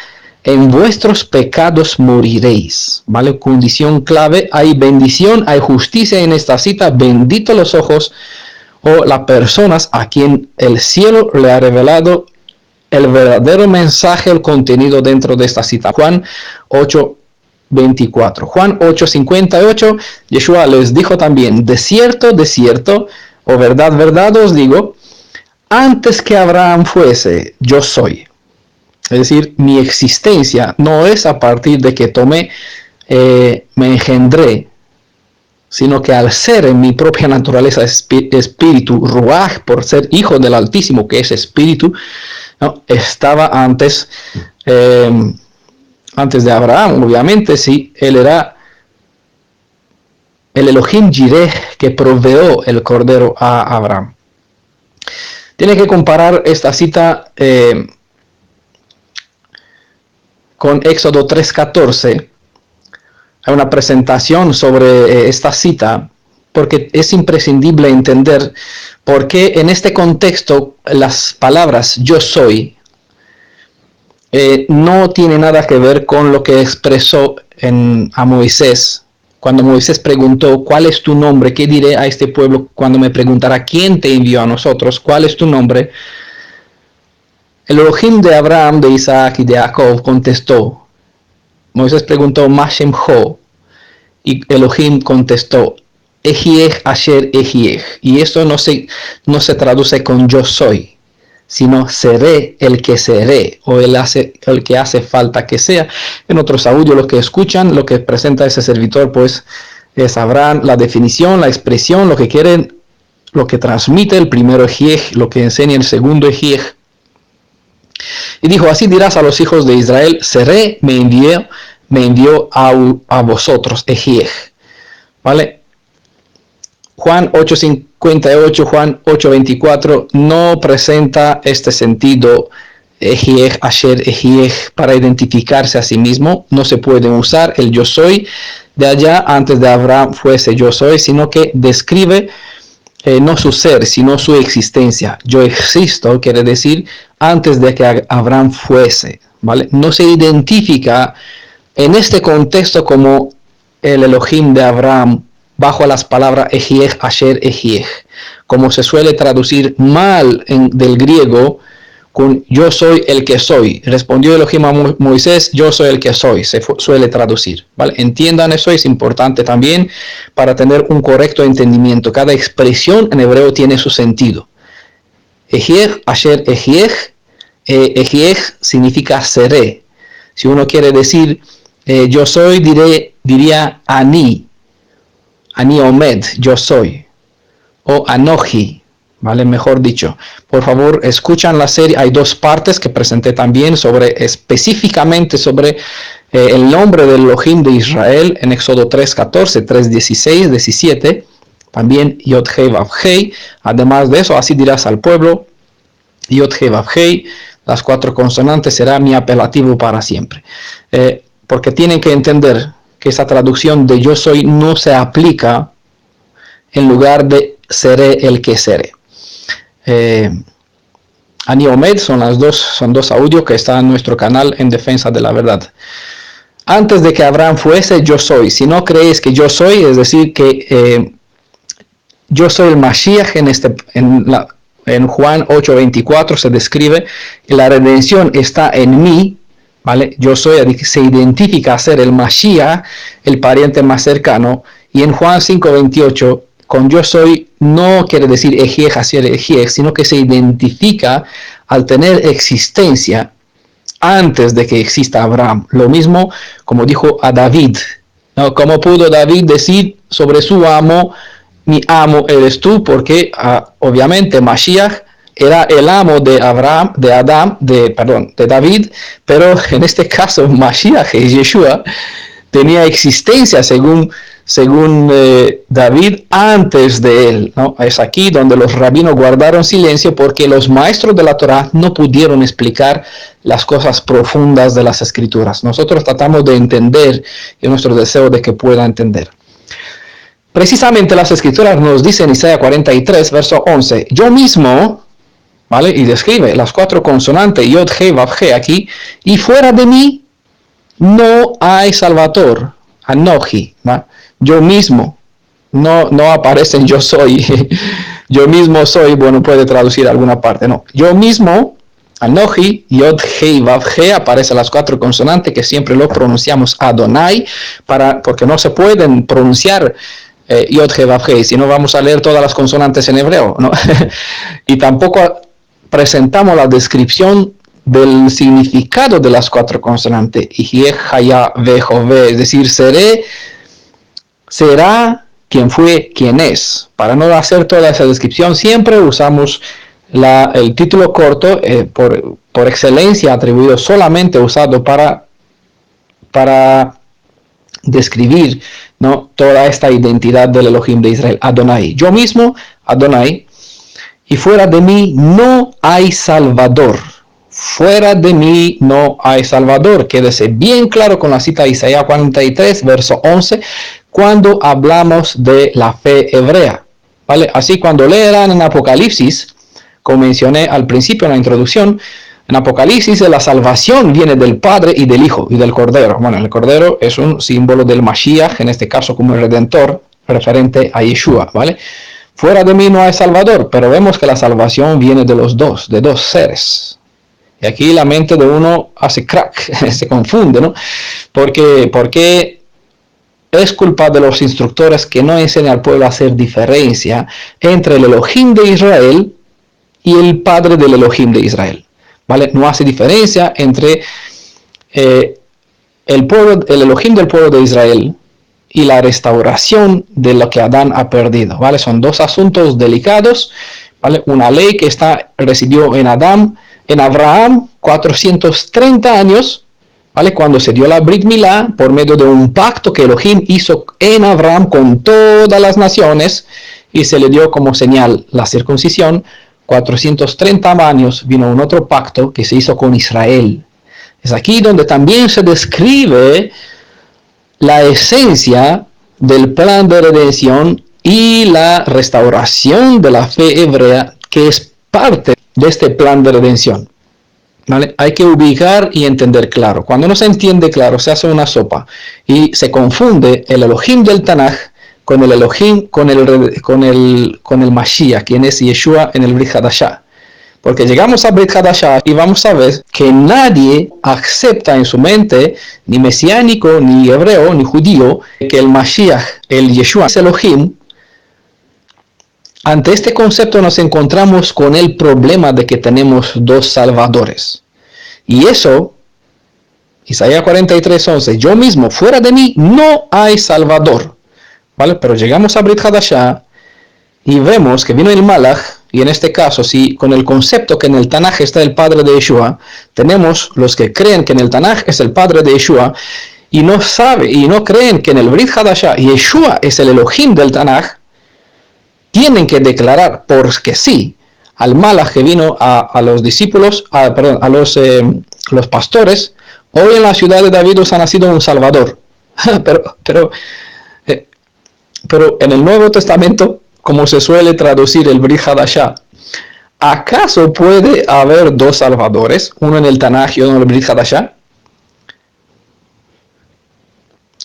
en vuestros pecados moriréis, ¿vale? Condición clave, hay bendición, hay justicia en esta cita, bendito los ojos o las personas a quien el cielo le ha revelado el verdadero mensaje, el contenido dentro de esta cita. Juan 8:24. Juan 8:58, Yeshua les dijo también, de cierto, o verdad, verdad os digo, antes que Abraham fuese, yo soy. Es decir, mi existencia no es a partir de que me engendré, sino que al ser en mi propia naturaleza espíritu, Ruach, por ser hijo del Altísimo, que es espíritu, ¿no? Estaba antes de Abraham, obviamente, sí, él era el Elohim Jireh que proveó el cordero a Abraham. Tiene que comparar esta cita con Éxodo 3:14. Hay una presentación sobre esta cita, porque es imprescindible entender por qué en este contexto las palabras yo soy no tiene nada que ver con lo que expresó a Moisés. Cuando Moisés preguntó, ¿cuál es tu nombre? ¿Qué diré a este pueblo cuando me preguntará quién te envió a nosotros? ¿Cuál es tu nombre? El Elohim de Abraham, de Isaac y de Jacob contestó. Moisés preguntó, Mashem Ho, y Elohim contestó, Ejiej Asher Ejiej. Y esto no se traduce con yo soy, sino seré el que seré, o el que hace falta que sea. En otros audios, los que escuchan, lo que presenta ese servidor, pues sabrán la definición, la expresión, lo que quieren, lo que transmite el primero Ejiej, lo que enseña el segundo Ejiej. Y dijo, así dirás a los hijos de Israel, seré, me envió a vosotros, Ejiej. ¿Vale? Juan 8:58, Juan 8:24 no presenta este sentido Ejiej, Asher, Ejiej para identificarse a sí mismo. No se puede usar el yo soy de allá antes de Abraham fuese yo soy, sino que describe no su ser, sino su existencia. Yo existo, quiere decir, antes de que Abraham fuese, ¿vale? No se identifica en este contexto como el Elohim de Abraham bajo las palabras Ejiej, Asher, Ejiej, como se suele traducir mal del griego con yo soy el que soy. Respondió Elohim a Moisés, yo soy el que soy, se suele traducir, ¿vale? Entiendan eso, es importante también para tener un correcto entendimiento. Cada expresión en hebreo tiene su sentido. Ejiej, Asher, Ejiej, Ejiej significa seré. Si uno quiere decir yo soy, diría Ani Omed, yo soy, o Anoji, ¿vale? Mejor dicho. Por favor, escuchan la serie. Hay dos partes que presenté también específicamente sobre el nombre del Elohim de Israel en Éxodo 3:14, 3:16, 17. También Yod-Hei Vav-Hei. Además de eso, así dirás al pueblo, Yod-Hei Vav-Hei, las 4 consonantes será mi apelativo para siempre. Porque tienen que entender que esa traducción de yo soy no se aplica en lugar de seré el que seré. Ani Omed son dos audios que están en nuestro canal en Defensa de la Verdad. Antes de que Abraham fuese, yo soy. Si no creéis que yo soy, es decir, que yo soy el Mashiach en Juan 8:24 se describe que la redención está en mí, ¿vale? Yo soy, se identifica a ser el Mashiach, el pariente más cercano, y en Juan 5:28 con yo soy no quiere decir Ejiej, Asher, Ejiej, sino que se identifica al tener existencia antes de que exista Abraham. Lo mismo como dijo a David, ¿no? ¿Cómo pudo David decir sobre su amo, mi amo eres tú? Porque obviamente Mashiach era el amo de Abraham, de David, pero en este caso Mashiach, Yeshua, tenía existencia según David antes de él, ¿no? Es aquí donde los rabinos guardaron silencio porque los maestros de la Torá no pudieron explicar las cosas profundas de las escrituras. Nosotros tratamos de entender y nuestro deseo de que pueda entender. Precisamente las escrituras nos dicen en Isaías 43, verso 11, yo mismo, ¿vale? Y describe las 4 consonantes, Yod, He, Vav, He aquí, y fuera de mí no hay Salvador, Anoji, ¿va? Yo mismo, no aparece en yo soy, yo mismo soy, bueno, puede traducir alguna parte, no, yo mismo, Anoji, Yod, He, Vav, He, aparecen las 4 consonantes que siempre lo pronunciamos Adonai, porque no se pueden pronunciar Yod, He, Vav, He, si no vamos a leer todas las consonantes en hebreo, ¿no? Y tampoco presentamos la descripción del significado de las 4 consonantes, es decir, será, quien fue, quien es. Para no hacer toda esa descripción, siempre usamos el título corto, por excelencia atribuido solamente usado para describir, ¿no?, toda esta identidad del Elohim de Israel, Adonai. Yo mismo, Adonai, y fuera de mí no hay Salvador. Fuera de mí no hay Salvador. Quédese bien claro con la cita de Isaías 43, verso 11, cuando hablamos de la fe hebrea, ¿vale? Así cuando leerán en Apocalipsis, como mencioné al principio en la introducción, en Apocalipsis la salvación viene del Padre y del Hijo y del Cordero. Bueno, el Cordero es un símbolo del Mashiach, en este caso como el Redentor, referente a Yeshua, ¿vale? Fuera de mí no hay Salvador, pero vemos que la salvación viene de los dos, de dos seres. Y aquí la mente de uno hace crack, se confunde, ¿no? Porque es culpa de los instructores que no enseñan al pueblo a hacer diferencia entre el Elohim de Israel y el Padre del Elohim de Israel, ¿vale? No hace diferencia entre el Elohim del pueblo de Israel y la restauración de lo que Adán ha perdido, ¿vale? Son dos asuntos delicados, ¿vale? Una ley que residió en Abraham 430 años, ¿vale? Cuando se dio la Brit Milá por medio de un pacto que Elohim hizo en Abraham con todas las naciones y se le dio como señal la circuncisión. 430 años vino un otro pacto que se hizo con Israel. Es aquí donde también se describe la esencia del plan de redención y la restauración de la fe hebrea, que es parte de este plan de redención, ¿vale? Hay que ubicar y entender claro. Cuando no se entiende claro, se hace una sopa y se confunde el Elohim del Tanaj con el Elohim, con el Mashiach, quien es Yeshua en el Brit Hadashah. Porque llegamos a Brit Hadashah y vamos a ver que nadie acepta en su mente, ni mesiánico, ni hebreo, ni judío, que el Mashiach, el Yeshua, es Elohim. Ante este concepto nos encontramos con el problema de que tenemos dos salvadores. Y eso, Isaías 43, 11, yo mismo, fuera de mí, no hay salvador, ¿vale? Pero llegamos a Brit Hadashah y vemos que vino el Malach, y en este caso, si con el concepto que en el Tanaj está el padre de Yeshua, tenemos los que creen que en el Tanaj es el padre de Yeshua, y no creen que en el Brit Hadashah Yeshua es el Elohim del Tanaj, tienen que declarar porque sí al Malach que vino a los discípulos, a los pastores, hoy en la ciudad de David os ha nacido un Salvador. pero en el Nuevo Testamento, como se suele traducir el Brit Hadashah, ¿acaso puede haber dos salvadores, uno en el Tanaj y uno en el Brit Hadashah?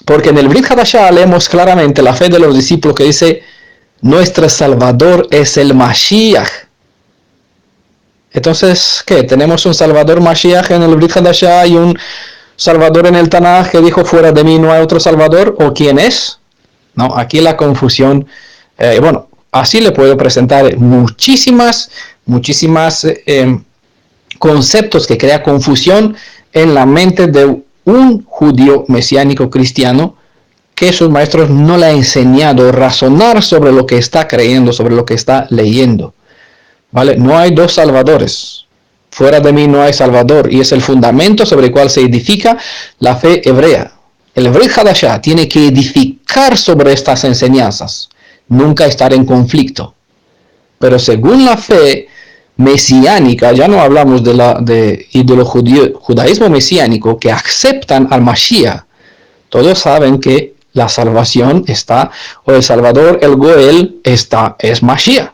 Porque en el Brit Hadashah leemos claramente la fe de los discípulos que dice, nuestro Salvador es el Mashiach. Entonces, ¿qué? ¿Tenemos un Salvador Mashiach en el Brit Hadashah y un Salvador en el Tanaj que dijo, fuera de mí no hay otro Salvador? ¿O quién es? No, aquí la confusión, bueno, así le puedo presentar muchísimas conceptos que crean confusión en la mente de un judío mesiánico cristiano que sus maestros no le han enseñado a razonar sobre lo que está creyendo, sobre lo que está leyendo. ¿Vale? No hay dos salvadores. Fuera de mí no hay salvador, y es el fundamento sobre el cual se edifica la fe hebrea. El Brit Hadashah tiene que edificar sobre estas enseñanzas, nunca estar en conflicto. Pero según la fe mesiánica, ya no hablamos de judaísmo mesiánico, que aceptan al Mashiach. Todos saben que la salvación está, o el Salvador, el Goel, es Mashiach.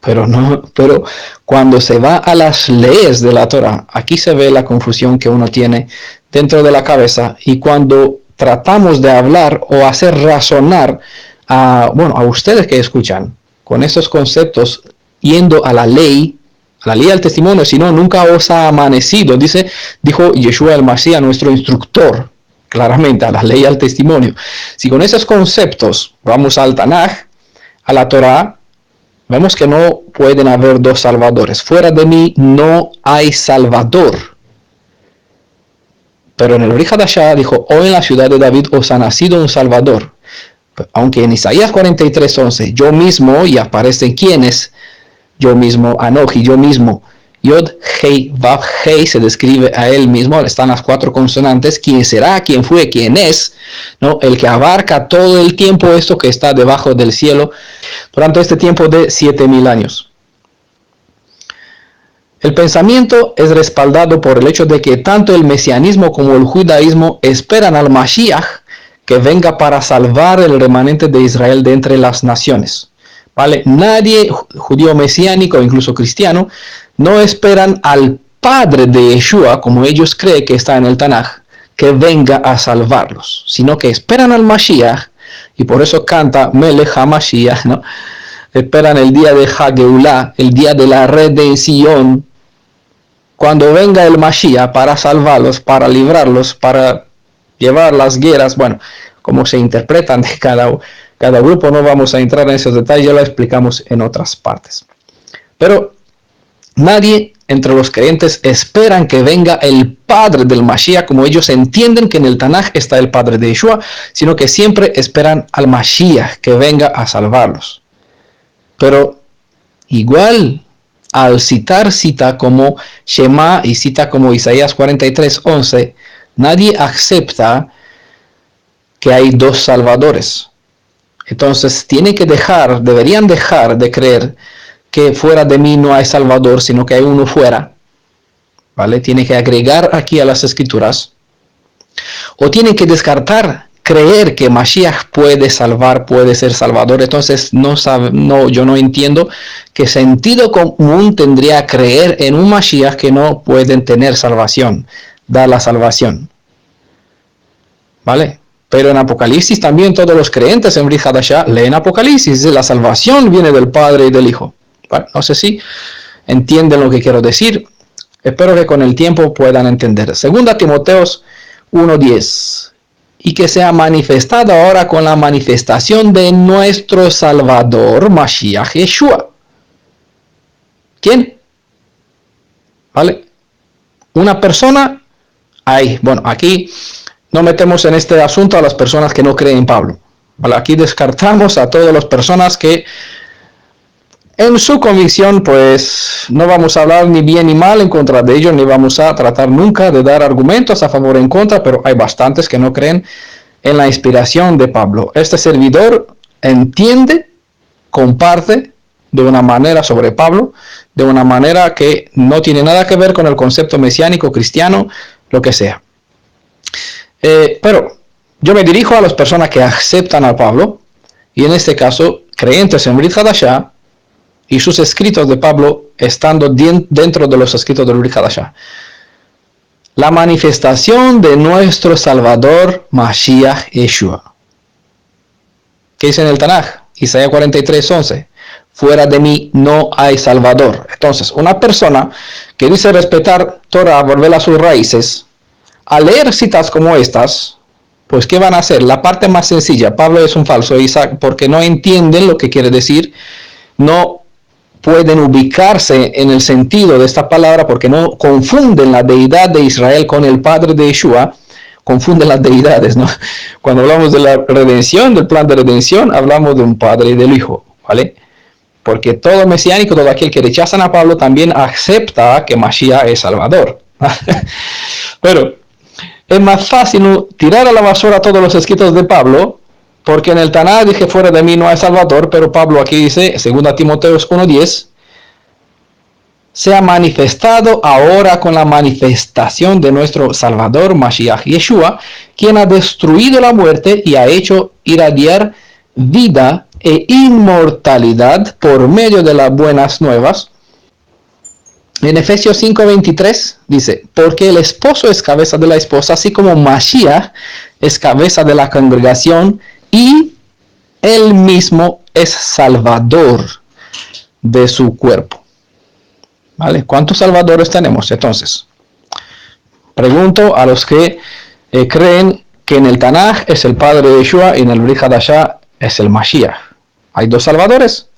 Pero cuando se va a las leyes de la Torah, aquí se ve la confusión que uno tiene dentro de la cabeza, y cuando tratamos de hablar o hacer razonar a ustedes que escuchan con esos conceptos, yendo a la ley al testimonio, si no, nunca os ha amanecido, dijo Yeshua el Mashiach, nuestro instructor, claramente, a la ley al testimonio. Si con esos conceptos vamos al Tanaj, a la Torah, vemos que no pueden haber dos salvadores. Fuera de mí no hay salvador. Pero en el Brit Hadashah dijo, hoy en la ciudad de David os ha nacido un salvador. Aunque en Isaías 43:11, yo mismo, y aparecen quienes, yo mismo, Anoji, yo mismo, Yod, Hei, Vav, Hei, se describe a él mismo, están las cuatro consonantes, quién será, quién fue, quién es, ¿no? El que abarca todo el tiempo esto que está debajo del cielo, durante este tiempo de 7000 años. El pensamiento es respaldado por el hecho de que tanto el mesianismo como el judaísmo esperan al Mashiach que venga para salvar el remanente de Israel de entre las naciones. ¿Vale? Nadie, judío mesiánico o incluso cristiano, no esperan al Padre de Yeshua, como ellos creen que está en el Tanaj, que venga a salvarlos, sino que esperan al Mashiach, y por eso canta Melech HaMashiach, ¿no? Esperan el día de Hageulah, el día de la redención, cuando venga el Mashiach para salvarlos, para librarlos, para llevar las guerras, bueno, como se interpretan de cada grupo, no vamos a entrar en esos detalles, ya lo explicamos en otras partes. Pero nadie entre los creyentes esperan que venga el Padre del Mashiach, como ellos entienden que en el Tanaj está el Padre de Yeshua, sino que siempre esperan al Mashiach que venga a salvarlos. Pero igual, al cita como Shema y cita como Isaías 43:11, nadie acepta que hay dos salvadores. Entonces deberían dejar de creer que fuera de mí no hay salvador, sino que hay uno fuera. ¿Vale? Tiene que agregar aquí a las escrituras, o tienen que descartar creer que Mashiach puede salvar, puede ser salvador. Entonces yo no entiendo qué sentido común tendría creer en un Mashiach que no pueden tener salvación, dar la salvación. ¿Vale? Pero en Apocalipsis también todos los creyentes en Brit Hadashah leen Apocalipsis. La salvación viene del Padre y del Hijo. Bueno, no sé si entienden lo que quiero decir. Espero que con el tiempo puedan entender. 2 Timoteo 1:10. Y que sea manifestado ahora con la manifestación de nuestro Salvador, Mashiach Yeshua. ¿Quién? ¿Vale? Una persona. Bueno, aquí no metemos en este asunto a las personas que no creen en Pablo. ¿Vale? Aquí descartamos a todas las personas que en su convicción, pues no vamos a hablar ni bien ni mal en contra de ellos, ni vamos a tratar nunca de dar argumentos a favor o en contra, pero hay bastantes que no creen en la inspiración de Pablo. Este servidor entiende, comparte de una manera sobre Pablo, de una manera que no tiene nada que ver con el concepto mesiánico, cristiano, lo que sea. Pero yo me dirijo a las personas que aceptan a Pablo, y en este caso, creyentes en Brit Hadashah, y sus escritos de Pablo estando dentro de los escritos del Brit Hadashah. La manifestación de nuestro Salvador, Mashiach Yeshua. ¿Qué dice en el Tanaj? Isaías 43:11. Fuera de mí no hay Salvador. Entonces, una persona que dice respetar Torah, volver a sus raíces, al leer citas como estas, pues ¿qué van a hacer? La parte más sencilla. Pablo es un falso Isaac porque no entienden lo que quiere decir. No pueden ubicarse en el sentido de esta palabra porque no confunden la deidad de Israel con el Padre de Yeshua, confunden las deidades, ¿no? Cuando hablamos de la redención, del plan de redención, hablamos de un Padre y del Hijo, ¿vale? Porque todo mesiánico, todo aquel que rechazan a Pablo también acepta que Mashiach es Salvador. Pero es más fácil tirar a la basura todos los escritos de Pablo, porque en el Tanaj dije fuera de mí no hay Salvador, pero Pablo aquí dice, 2 Timoteo 1:10, se ha manifestado ahora con la manifestación de nuestro Salvador, Mashiach Yeshua, quien ha destruido la muerte y ha hecho irradiar vida e inmortalidad por medio de las buenas nuevas. En Efesios 5:23 dice, porque el esposo es cabeza de la esposa, así como Mashiach es cabeza de la congregación y él mismo es salvador de su cuerpo. ¿Vale? ¿Cuántos salvadores tenemos entonces? Pregunto a los que creen que en el Tanaj es el Padre de Yeshua y en el Brit Hadashah es el Mashiach. ¿Hay dos salvadores?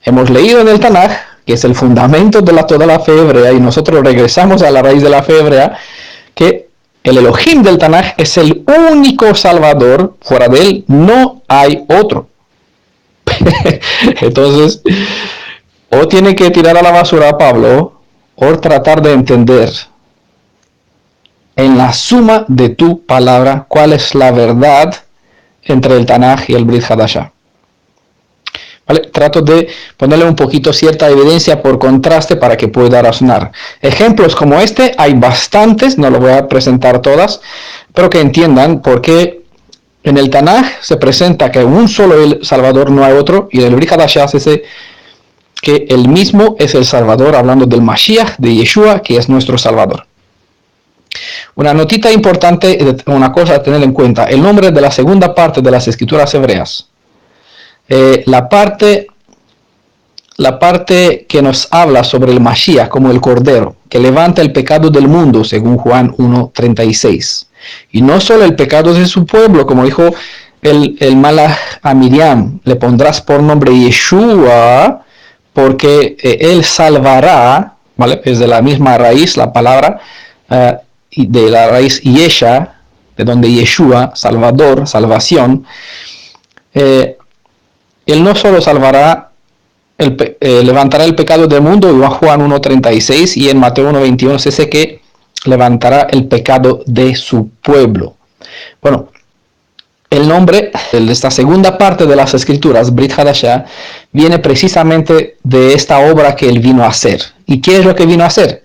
Hemos leído en el Tanaj, que es el fundamento de toda la fe hebrea, y nosotros regresamos a la raíz de la fe hebrea, que el Elohim del Tanaj es el único salvador, fuera de él no hay otro. Entonces, o tiene que tirar a la basura a Pablo, o tratar de entender en la suma de tu palabra cuál es la verdad entre el Tanaj y el Brit Hadashah. ¿Vale? Trato de ponerle un poquito cierta evidencia por contraste para que pueda razonar. Ejemplos como este hay bastantes, no lo voy a presentar todas, pero que entiendan por qué en el Tanaj se presenta que un solo el Salvador, no hay otro, y en el Brit Hadashah se dice que el mismo es el Salvador, hablando del Mashiach, de Yeshua, que es nuestro Salvador. Una notita importante, una cosa a tener en cuenta, el nombre de la segunda parte de las escrituras hebreas. La parte que nos habla sobre el Mashiach como el Cordero, que levanta el pecado del mundo, según Juan 1:36. Y no solo el pecado de su pueblo, como dijo el Malach a Miriam, le pondrás por nombre Yeshua, porque él salvará, ¿vale? Es de la misma raíz la palabra, de la raíz Yesha, de donde Yeshua, Salvador, salvación. Él no solo salvará, levantará el pecado del mundo, en Juan 1:36, y en Mateo 1:21 se dice que levantará el pecado de su pueblo. Bueno, el nombre de esta segunda parte de las escrituras, Brit Hadashah, viene precisamente de esta obra que él vino a hacer. ¿Y qué es lo que vino a hacer?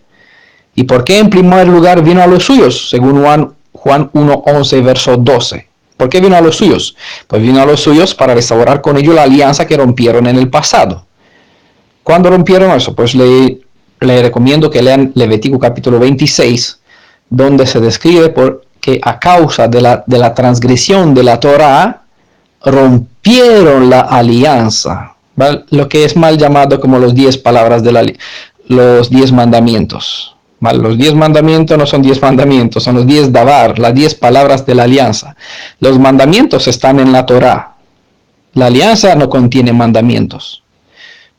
¿Y por qué en primer lugar vino a los suyos? Según Juan 1:11, verso 12. ¿Por qué vino a los suyos? Pues vino a los suyos para restaurar con ellos la alianza que rompieron en el pasado. ¿Cuándo rompieron eso? Pues le recomiendo que lean Levítico capítulo 26, donde se describe que a causa de la transgresión de la Torah, rompieron la alianza, ¿vale? Lo que es mal llamado como los 10 palabras los 10 mandamientos. ¿Vale? Los 10 mandamientos no son 10 mandamientos, son los 10 davar, las 10 palabras de la alianza. Los mandamientos están en la Torah. La alianza no contiene mandamientos.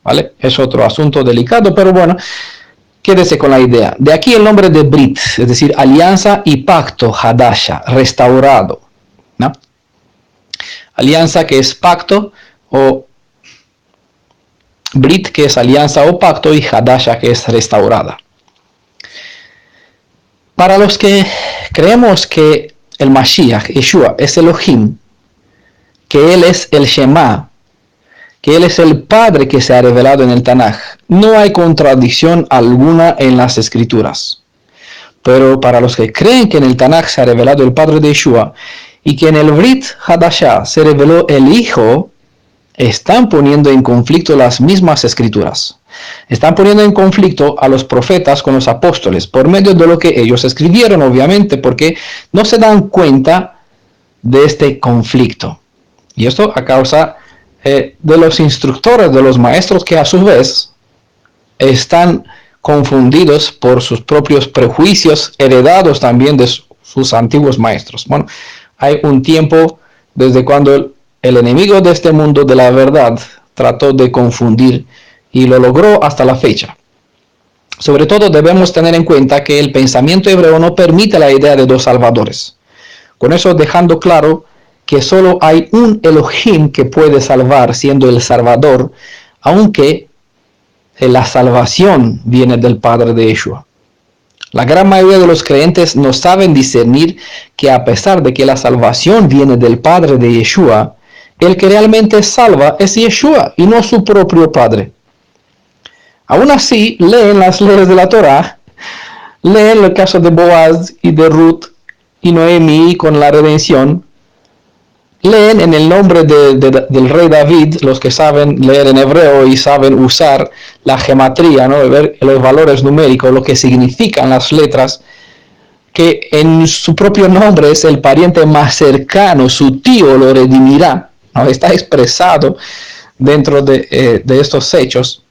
¿Vale? Es otro asunto delicado, pero bueno, quédese con la idea. De aquí el nombre de Brit, es decir, alianza y pacto, Hadashah, restaurado, ¿no? Alianza que es pacto, o Brit que es alianza o pacto, y Hadashah que es restaurada. Para los que creemos que el Mashiach, Yeshua, es Elohim, que él es el Shema, que él es el Padre que se ha revelado en el Tanaj, no hay contradicción alguna en las Escrituras. Pero para los que creen que en el Tanaj se ha revelado el Padre de Yeshua y que en el Brit Hadashah se reveló el Hijo, están poniendo en conflicto las mismas Escrituras. Están poniendo en conflicto a los profetas con los apóstoles por medio de lo que ellos escribieron, obviamente, porque no se dan cuenta de este conflicto. Y esto a causa de los instructores, de los maestros, que a su vez están confundidos por sus propios prejuicios heredados también de sus antiguos maestros. Bueno, hay un tiempo desde cuando el enemigo de este mundo de la verdad trató de confundir y lo logró hasta la fecha. Sobre todo debemos tener en cuenta que el pensamiento hebreo no permite la idea de dos salvadores. Con eso dejando claro que solo hay un Elohim que puede salvar, siendo el Salvador, aunque la salvación viene del Padre de Yeshua. La gran mayoría de los creyentes no saben discernir que a pesar de que la salvación viene del Padre de Yeshua, el que realmente salva es Yeshua y no su propio Padre. Aún así, leen las leyes de la Torá, leen el caso de Boaz y de Ruth y Noemí con la redención, leen en el nombre del rey David, los que saben leer en hebreo y saben usar la gematría, ¿no? Ver los valores numéricos, lo que significan las letras, que en su propio nombre es el pariente más cercano, su tío lo redimirá, ¿no? Está expresado dentro de estos hechos.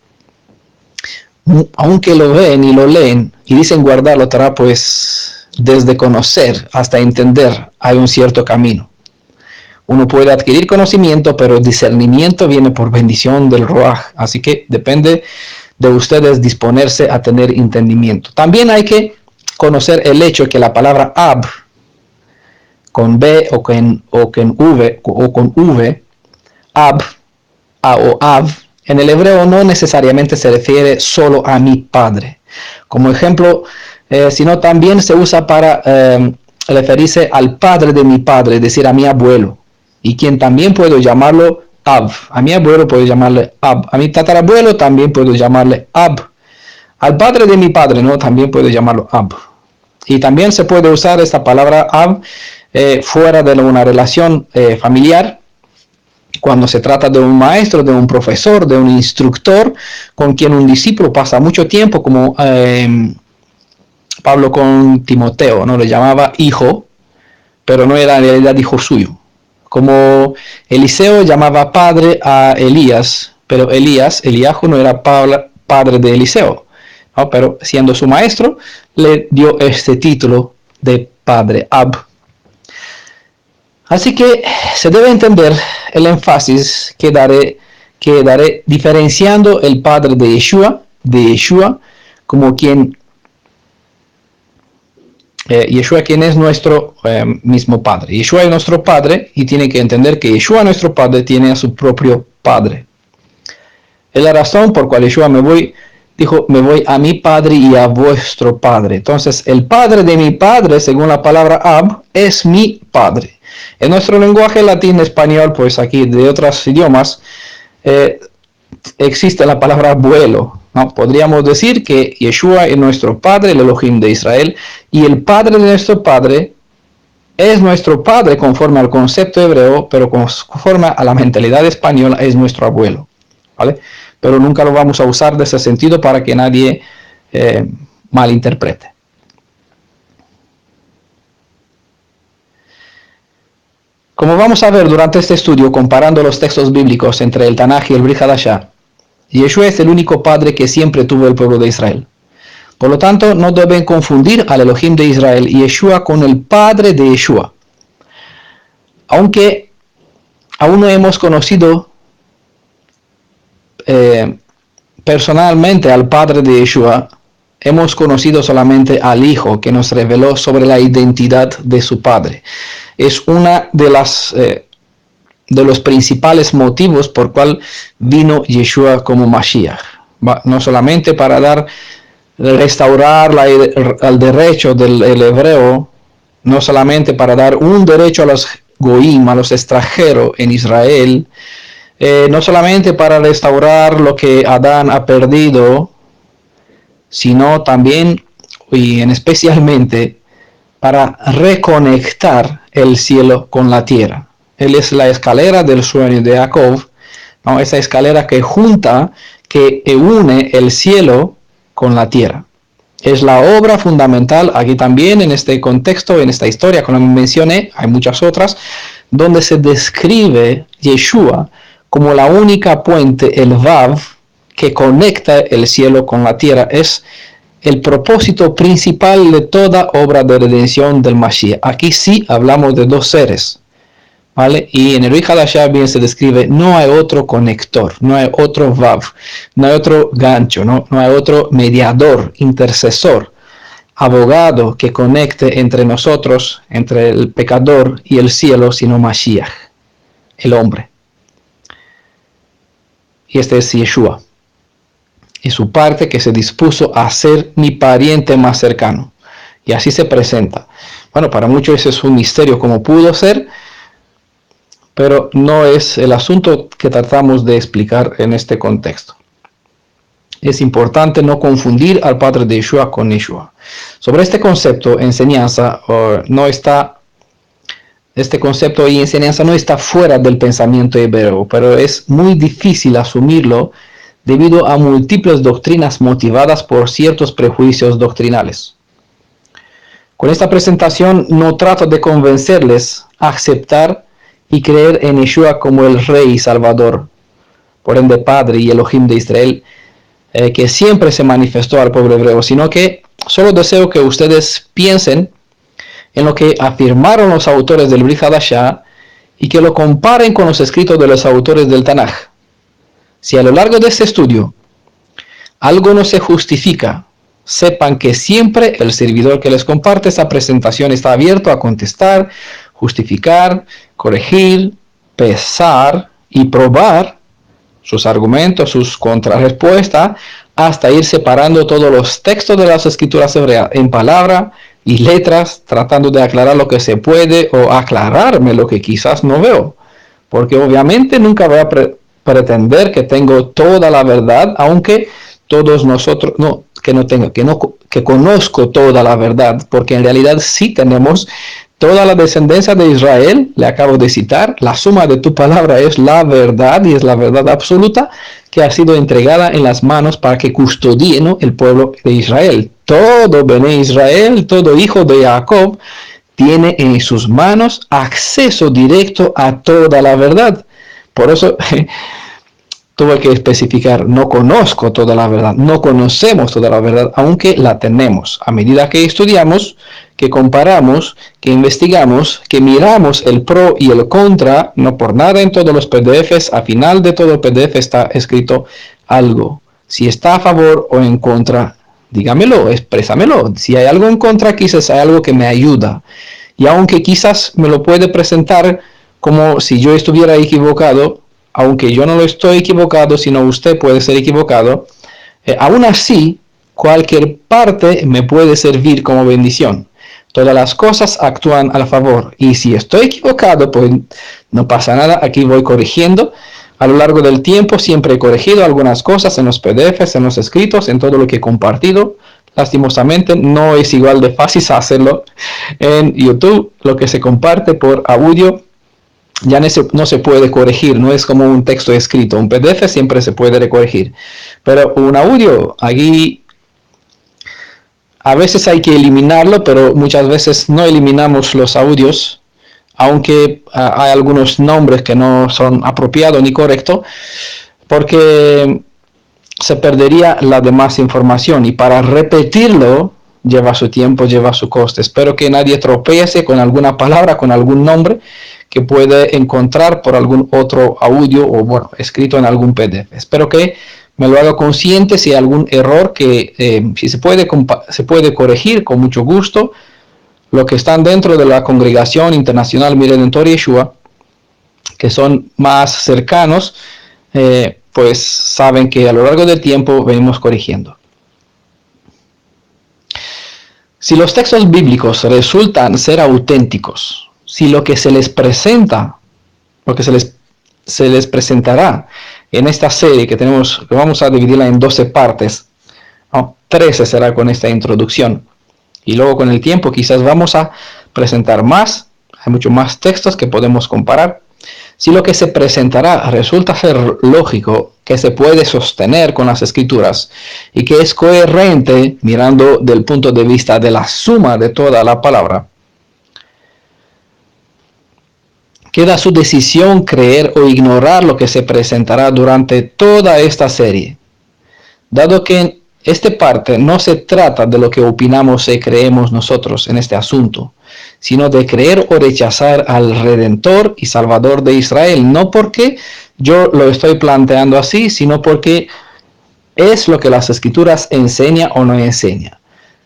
Aunque lo ven y lo leen y dicen guardar la Torá, pues desde conocer hasta entender hay un cierto camino. Uno puede adquirir conocimiento, pero el discernimiento viene por bendición del Ruaj. Así que depende de ustedes disponerse a tener entendimiento. También hay que conocer el hecho que la palabra Ab, con B o con V, Ab, o Av, en el hebreo no necesariamente se refiere solo a mi padre. Como ejemplo, sino también se usa para referirse al padre de mi padre, es decir, a mi abuelo. Y quien también puedo llamarlo Ab. A mi abuelo puedo llamarle Ab. A mi tatarabuelo también puedo llamarle Ab. Al padre de mi padre, ¿no? También puedo llamarlo Ab. Y también se puede usar esta palabra Ab fuera de una relación familiar, cuando se trata de un maestro, de un profesor, de un instructor, con quien un discípulo pasa mucho tiempo, como Pablo con Timoteo, ¿no? Le llamaba hijo, pero no era en realidad hijo suyo. Como Eliseo llamaba padre a Elías, pero Eliahu no era padre de Eliseo, ¿no? Pero siendo su maestro, le dio este título de padre, Ab. Así que se debe entender el énfasis que daré diferenciando el padre de Yeshua, como quien Yeshua quien es nuestro mismo Padre. Yeshua es nuestro Padre y tiene que entender que Yeshua nuestro Padre tiene a su propio Padre. Es la razón por cual Yeshua dijo, me voy a mi Padre y a vuestro Padre. Entonces, el Padre de mi Padre, según la palabra Ab, es mi Padre. En nuestro lenguaje latín, español, pues aquí de otros idiomas, existe la palabra abuelo. ¿No? Podríamos decir que Yeshua es nuestro Padre, el Elohim de Israel, y el Padre de nuestro Padre es nuestro Padre conforme al concepto hebreo, pero conforme a la mentalidad española es nuestro abuelo, ¿vale? Pero nunca lo vamos a usar de ese sentido para que nadie malinterprete. Como vamos a ver durante este estudio, comparando los textos bíblicos entre el Tanaj y el Brit Hadashah, Yeshua es el único padre que siempre tuvo el pueblo de Israel. Por lo tanto, no deben confundir al Elohim de Israel y Yeshua con el padre de Yeshua. Aunque aún no hemos conocido personalmente al padre de Yeshua, hemos conocido solamente al Hijo que nos reveló sobre la identidad de su padre. Es una de los principales motivos por cual vino Yeshua como Mashiach. No solamente para restaurar el derecho del hebreo, no solamente para dar un derecho a los goim, a los extranjeros en Israel, no solamente para restaurar lo que Adán ha perdido, sino también y especialmente para reconectar el cielo con la tierra. Él es la escalera del sueño de Jacob, ¿no? Esa escalera que une el cielo con la tierra. Es la obra fundamental aquí también en este contexto, en esta historia, como mencioné, hay muchas otras, donde se describe Yeshua como la única puente, el Vav, que conecta el cielo con la tierra. Es el propósito principal de toda obra de redención del Mashiach. Aquí sí hablamos de dos seres. ¿vale? Y en el Brit Hadashah bien se describe, no hay otro conector, no hay otro vav, no hay otro gancho, no hay otro mediador, intercesor, abogado que conecte entre nosotros, entre el pecador y el cielo, sino Mashiach, el hombre. Y este es Yeshua. Y su parte que se dispuso a ser mi pariente más cercano. Y así se presenta. Bueno, para muchos ese es un misterio como pudo ser, pero no es el asunto que tratamos de explicar en este contexto. Es importante no confundir al padre de Yeshua con Yeshua. Sobre este concepto, enseñanza este concepto y enseñanza no está fuera del pensamiento hebreo, pero es muy difícil asumirlo debido a múltiples doctrinas motivadas por ciertos prejuicios doctrinales. Con esta presentación no trato de convencerles a aceptar y creer en Yeshua como el Rey y Salvador, por ende Padre y Elohim de Israel, que siempre se manifestó al pueblo hebreo, sino que solo deseo que ustedes piensen en lo que afirmaron los autores del Brit Hadashah y que lo comparen con los escritos de los autores del Tanaj. Si a lo largo de este estudio algo no se justifica, sepan que siempre el servidor que les comparte esta presentación está abierto a contestar, justificar, corregir, pesar y probar sus argumentos, sus contrarrespuestas, hasta ir separando todos los textos de las escrituras hebreas en palabra y letras, tratando de aclarar lo que se puede o aclararme lo que quizás no veo. Porque obviamente nunca voy a pretender que tengo toda la verdad, aunque todos nosotros, que conozco toda la verdad, porque en realidad sí tenemos toda la descendencia de Israel, le acabo de citar, la suma de tu palabra es la verdad y es la verdad absoluta que ha sido entregada en las manos para que custodien el pueblo de Israel. Todo Bene Israel, todo hijo de Jacob, tiene en sus manos acceso directo a toda la verdad. Por eso tuve que especificar, no conozco toda la verdad, no conocemos toda la verdad, aunque la tenemos. A medida que estudiamos, que comparamos, que investigamos, que miramos el pro y el contra, no por nada en todos los PDFs, al final de todo el PDF está escrito algo. Si está a favor o en contra, dígamelo, exprésamelo. Si hay algo en contra, quizás hay algo que me ayuda. Y aunque quizás me lo puede presentar como si yo estuviera equivocado, aunque yo no lo estoy equivocado, sino usted puede ser equivocado, aún así, cualquier parte me puede servir como bendición. Todas las cosas actúan a favor. Y si estoy equivocado, pues no pasa nada. Aquí voy corrigiendo. A lo largo del tiempo siempre he corregido algunas cosas en los PDFs, en los escritos, en todo lo que he compartido. Lastimosamente no es igual de fácil hacerlo en YouTube. Lo que se comparte por audio ya no se puede corregir, no es como un texto escrito. Un PDF siempre se puede recorregir. Pero un audio, aquí a veces hay que eliminarlo, pero muchas veces no eliminamos los audios, aunque hay algunos nombres que no son apropiados ni correctos, porque se perdería la demás información y para repetirlo lleva su tiempo, lleva su coste. Espero que nadie tropiece con alguna palabra, con algún nombre que puede encontrar por algún otro audio o bueno, escrito en algún PDF. Espero que me lo haga consciente si hay algún error que si se puede corregir con mucho gusto. Los que están dentro de la Congregación Internacional Mi Redentor Yeshua, que son más cercanos, pues saben que a lo largo del tiempo venimos corrigiendo. Si los textos bíblicos resultan ser auténticos, si lo que se les presenta, lo que se les presentará en esta serie que vamos a dividirla en 12 partes, 13 será con esta introducción, y luego con el tiempo quizás vamos a presentar más, hay muchos más textos que podemos comparar. Si lo que se presentará resulta ser lógico, que se puede sostener con las escrituras y que es coherente mirando del punto de vista de la suma de toda la palabra, queda a su decisión creer o ignorar lo que se presentará durante toda esta serie. Dado que esta parte no se trata de lo que opinamos y creemos nosotros en este asunto, sino de creer o rechazar al Redentor y Salvador de Israel, no porque yo lo estoy planteando así, sino porque es lo que las Escrituras enseñan o no enseñan.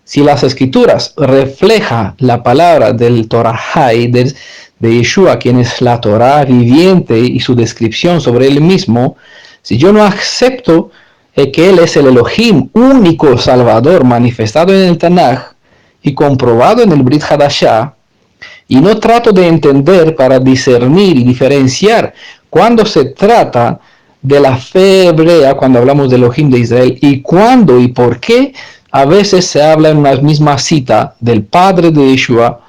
Si las Escrituras reflejan la palabra del Torahai, de Yeshua, quien es la Torah viviente y su descripción sobre él mismo, si yo no acepto que él es el Elohim, único Salvador manifestado en el Tanaj y comprobado en el Brit Hadashah, y no trato de entender para discernir y diferenciar cuando se trata de la fe hebrea, cuando hablamos del Elohim de Israel, y cuándo y por qué a veces se habla en una misma cita del Padre de Yeshua,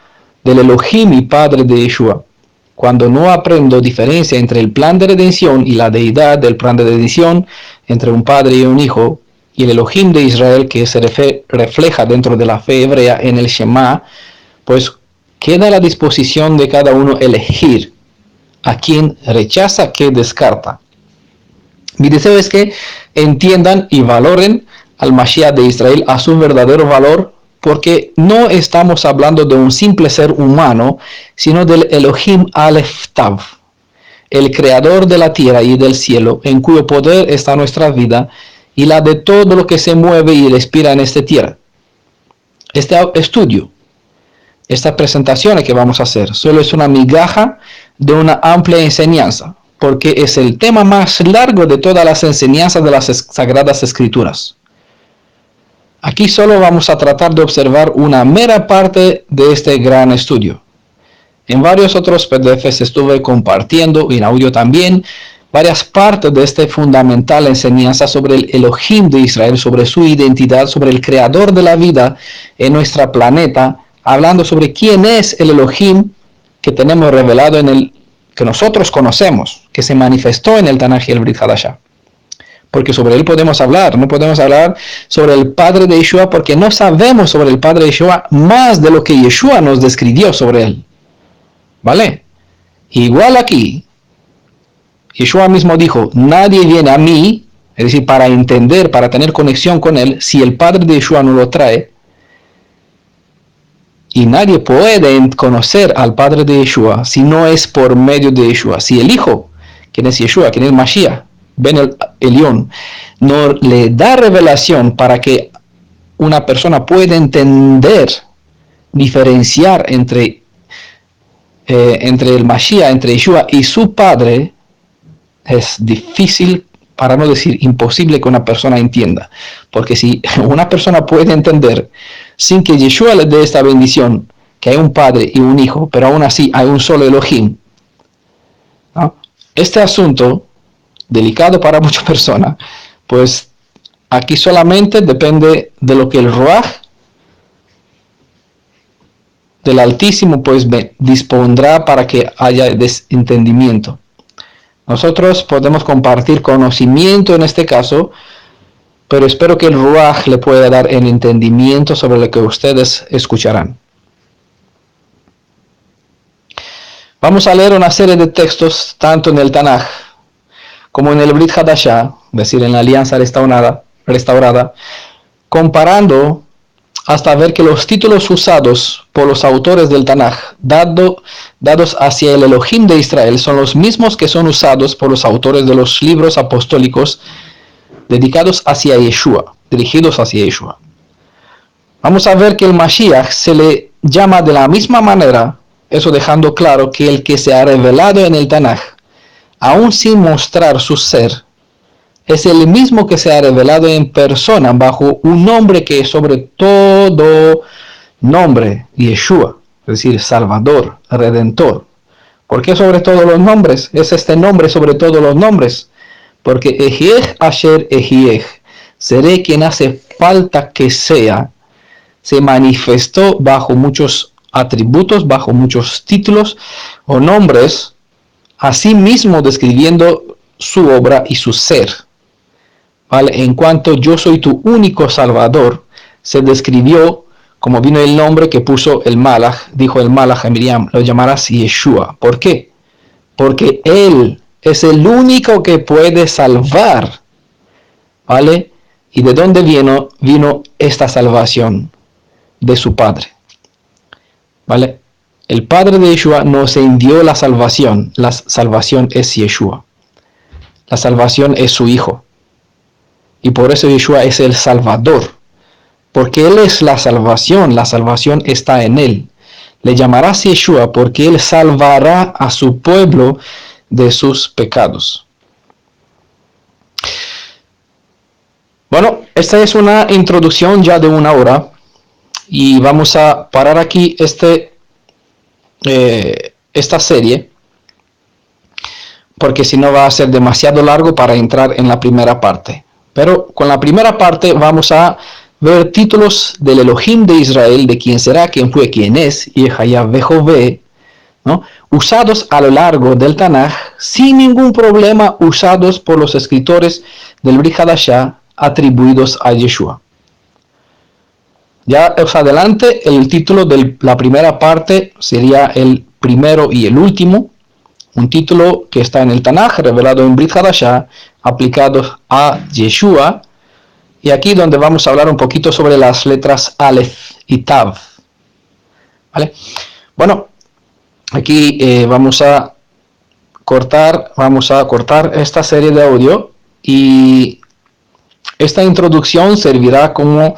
del Elohim y Padre de Yeshua, cuando no aprendo diferencia entre el plan de redención y la deidad del plan de redención, entre un padre y un hijo, y el Elohim de Israel que se refleja dentro de la fe hebrea en el Shema, pues queda a la disposición de cada uno elegir a quien rechaza, que descarta. Mi deseo es que entiendan y valoren al Mashiach de Israel a su verdadero valor, porque no estamos hablando de un simple ser humano, sino del Elohim Aleph Tav, el creador de la tierra y del cielo, en cuyo poder está nuestra vida y la de todo lo que se mueve y respira en esta tierra. Este estudio, esta presentación que vamos a hacer, solo es una migaja de una amplia enseñanza, porque es el tema más largo de todas las enseñanzas de las Sagradas Escrituras. Aquí solo vamos a tratar de observar una mera parte de este gran estudio. En varios otros PDFs estuve compartiendo, y en audio también, varias partes de esta fundamental enseñanza sobre el Elohim de Israel, sobre su identidad, sobre el creador de la vida en nuestro planeta, hablando sobre quién es el Elohim que tenemos revelado en el que nosotros conocemos, que se manifestó en el Tanaj y el Brit Hadashah. Porque sobre él podemos hablar, no podemos hablar sobre el Padre de Yeshua porque no sabemos sobre el Padre de Yeshua más de lo que Yeshua nos describió sobre él. ¿Vale? Igual aquí, Yeshua mismo dijo, nadie viene a mí, es decir, para entender, para tener conexión con él, si el Padre de Yeshua no lo trae. Y nadie puede conocer al Padre de Yeshua si no es por medio de Yeshua. Si el Hijo, quien es Yeshua, quien es Mashiach, Ben Elión, no le da revelación para que una persona pueda entender, diferenciar entre el Mashiach, entre Yeshua y su Padre, es difícil, para no decir imposible, que una persona entienda. Porque si una persona puede entender sin que Yeshua le dé esta bendición, que hay un Padre y un Hijo, pero aún así hay un solo Elohim, ¿no? Este asunto delicado para muchas personas, pues aquí solamente depende de lo que el Ruach del Altísimo pues dispondrá para que haya entendimiento. Nosotros podemos compartir conocimiento en este caso, pero espero que el Ruach le pueda dar el entendimiento sobre lo que ustedes escucharán. Vamos a leer una serie de textos, tanto en el Tanaj como en el Brit Hadashah, es decir, en la Alianza restaurada, comparando hasta ver que los títulos usados por los autores del Tanaj, dados hacia el Elohim de Israel, son los mismos que son usados por los autores de los libros apostólicos dirigidos hacia Yeshua. Vamos a ver que el Mashiach se le llama de la misma manera, eso dejando claro que el que se ha revelado en el Tanaj, aún sin mostrar su ser, es el mismo que se ha revelado en persona bajo un nombre que es sobre todo nombre, Yeshua, es decir, Salvador, Redentor. ¿Por qué sobre todos los nombres? Es este nombre sobre todos los nombres. Porque Ejiej Asher Ejiej, seré quien hace falta que sea, se manifestó bajo muchos atributos, bajo muchos títulos o nombres, asimismo describiendo su obra y su ser. ¿Vale? En cuanto yo soy tu único Salvador, se describió como vino el nombre que puso el Malach, dijo el Malach a Miriam, lo llamarás Yeshua. ¿Por qué? Porque él es el único que puede salvar, ¿vale? ¿Y de dónde vino esta salvación? De su Padre. ¿Vale? El Padre de Yeshua nos envió la salvación. La salvación es Yeshua. La salvación es su Hijo. Y por eso Yeshua es el Salvador. Porque Él es la salvación está en Él. Le llamarás Yeshua porque Él salvará a su pueblo de sus pecados. Bueno, esta es una introducción ya de 1 hora y vamos a parar aquí esta serie porque si no va a ser demasiado largo para entrar en la primera parte. Pero con la primera parte vamos a ver títulos del Elohim de Israel, de quién será, quién fue, quién es, y Yahvé, ¿no? Usados a lo largo del Tanaj sin ningún problema, usados por los escritores del Brit Hadashah atribuidos a Yeshua. Ya os adelante, el título de la primera parte sería el primero y el último, un título que está en el Tanaj, revelado en Brit Hadashah, aplicado a Yeshua, y aquí donde vamos a hablar un poquito sobre las letras Aleph y Tav. ¿Vale? Bueno, aquí vamos a cortar esta serie de audio y esta introducción servirá como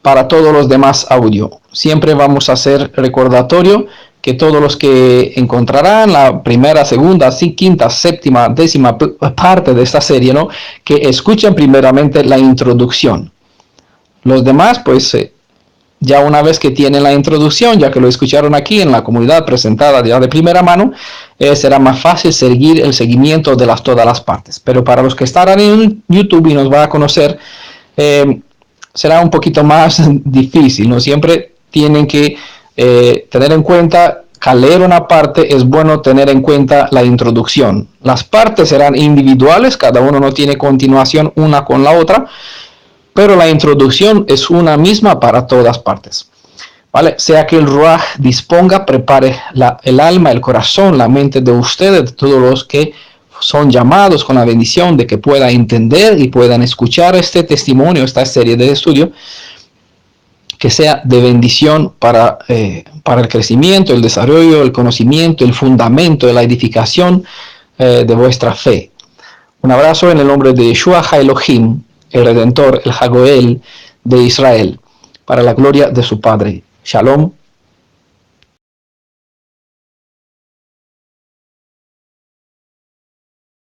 para todos los demás audio. Siempre vamos a hacer recordatorio que todos los que encontrarán la primera, segunda, quinta, séptima, décima parte de esta serie, ¿no? Que escuchen primeramente la introducción. Los demás, pues ya una vez que tienen la introducción, ya que lo escucharon aquí en la comunidad presentada ya de primera mano, será más fácil seguir el seguimiento de todas las partes. Pero para los que estarán en YouTube y nos van a conocer, será un poquito más difícil, ¿no? Siempre tienen que tener en cuenta que al leer una parte es bueno tener en cuenta la introducción. Las partes serán individuales, cada uno no tiene continuación una con la otra, pero la introducción es una misma para todas partes. ¿Vale? Sea que el Ruach disponga, prepare el alma, el corazón, la mente de ustedes, de todos los que son llamados con la bendición de que puedan entender y puedan escuchar este testimonio, esta serie de estudio, que sea de bendición para el crecimiento, el desarrollo, el conocimiento, el fundamento de la edificación de vuestra fe. Un abrazo en el nombre de Yeshua HaElohim, el Redentor, el Hagoel de Israel, para la gloria de su Padre. Shalom